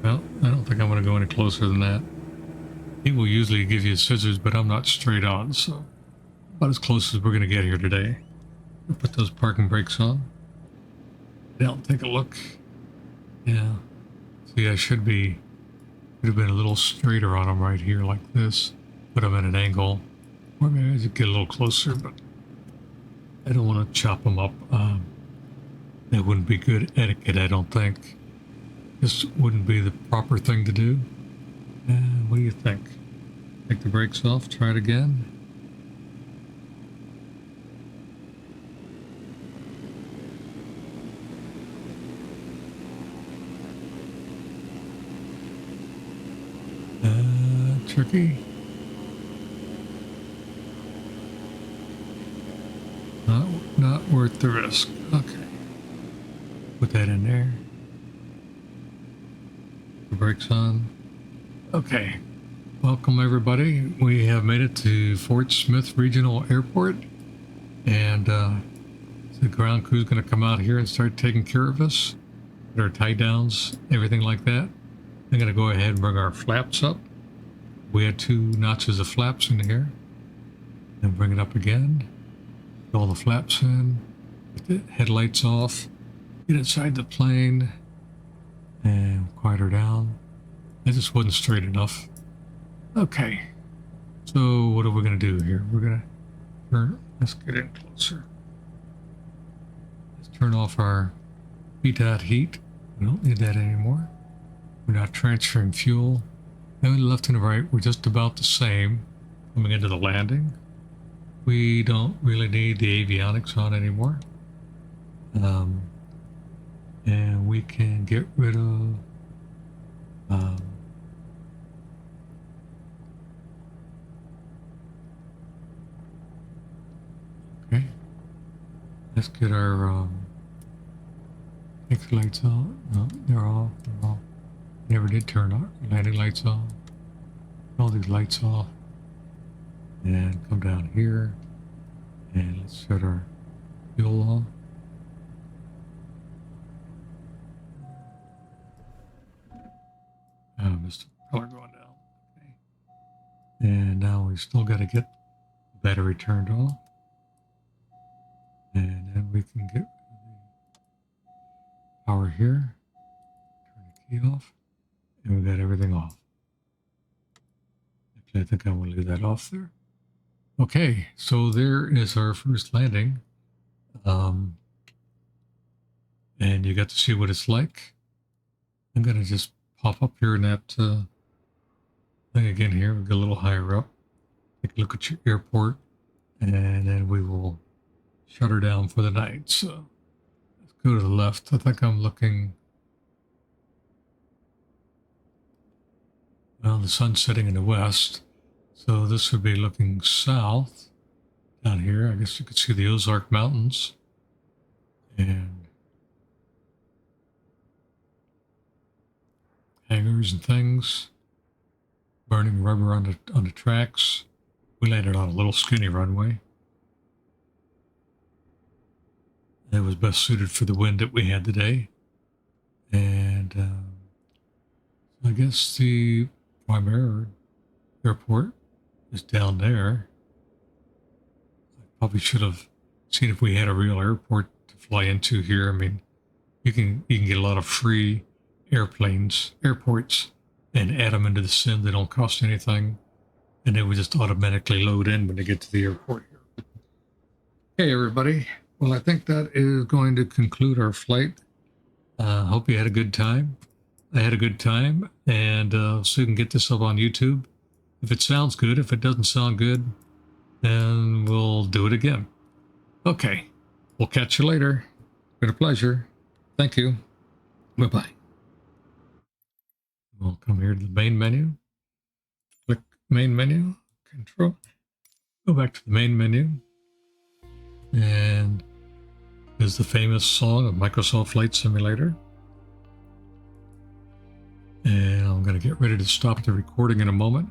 Well, I don't think I'm going to go any closer than that. He will usually give you scissors, but I'm not straight on, so about as close as we're going to get here today. We'll put those parking brakes on. Down, take a look. Yeah. See, I should have been a little straighter on them right here like this. Put them at an angle. Or maybe I should get a little closer, but I don't want to chop them up. That wouldn't be good etiquette, I don't think. This wouldn't be the proper thing to do. What do you think? Take the brakes off, try it again. Tricky. Not worth the risk. Okay. Put that in there. The brakes on. Okay. Welcome everybody. We have made it to Fort Smith Regional Airport, and the ground crew is going to come out here and start taking care of us. Our tie downs, everything like that. I'm going to go ahead and bring our flaps up. We had 2 notches of flaps in here. And bring it up again. Put all the flaps in. Put the headlights off. Get inside the plane. And quiet her down. That just wasn't straight enough. Okay. So what are we going to do here? We're going to turn. Let's get in closer. Let's turn off our VTOT heat. We don't need that anymore. We're not transferring fuel. And the left and the right, we're just about the same coming into the landing. We don't really need the avionics on anymore. And we can get rid of okay. Let's get our exit lights on. No, they're off. They're off. Never did turn our landing lights off. All these lights off. And come down here. And let's set our fuel off. Missed the color going down. Okay. And now we still got to get the battery turned off. And then we can get the power here. Turn the key off. And we got everything off. Actually, I think I want to leave that off there. Okay, so there is our first landing. And you got to see what it's like. I'm going to just pop up here in that thing again here. We'll get a little higher up. Take a look at your airport. And then we will shut her down for the night. So let's go to the left. I think I'm looking... Well, the sun's setting in the west, so this would be looking south down here. I guess you could see the Ozark Mountains and hangars and things, burning rubber on the tracks. We landed on a little skinny runway. It was best suited for the wind that we had today, and I guess the primary airport is down there. I probably should have seen if we had a real airport to fly into here. I mean, you can get a lot of free airports, and add them into the sim. They don't cost anything, and they would just automatically load in when they get to the airport here. Okay, everybody. Well, I think that is going to conclude our flight. Hope you had a good time. I had a good time, and so you can get this up on YouTube. If it sounds good, if it doesn't sound good, then we'll do it again. Okay, we'll catch you later. Been a pleasure. Thank you. Bye-bye. We'll come here to the main menu. Click main menu, control. Go back to the main menu. And there's the famous song of Microsoft Flight Simulator. And I'm going to get ready to stop the recording in a moment.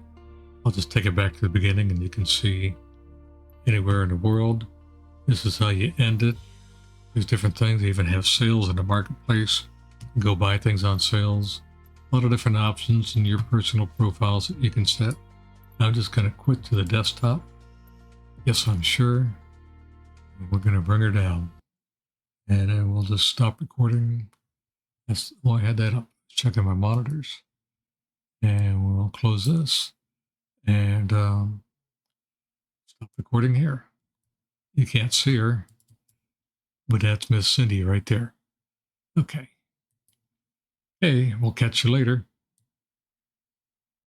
I'll just take it back to the beginning and you can see anywhere in the world. This is how you end it. There's different things. They even have sales in the marketplace. You can go buy things on sales. a lot of different options in your personal profiles that you can set. I'm just going to quit to the desktop. Yes, I'm sure. We're going to bring her down. And then we'll just stop recording. I had that up. Checking my monitors. And we'll close this. And stop recording here. You can't see her. But that's Miss Cindy right there. Okay. Hey, we'll catch you later.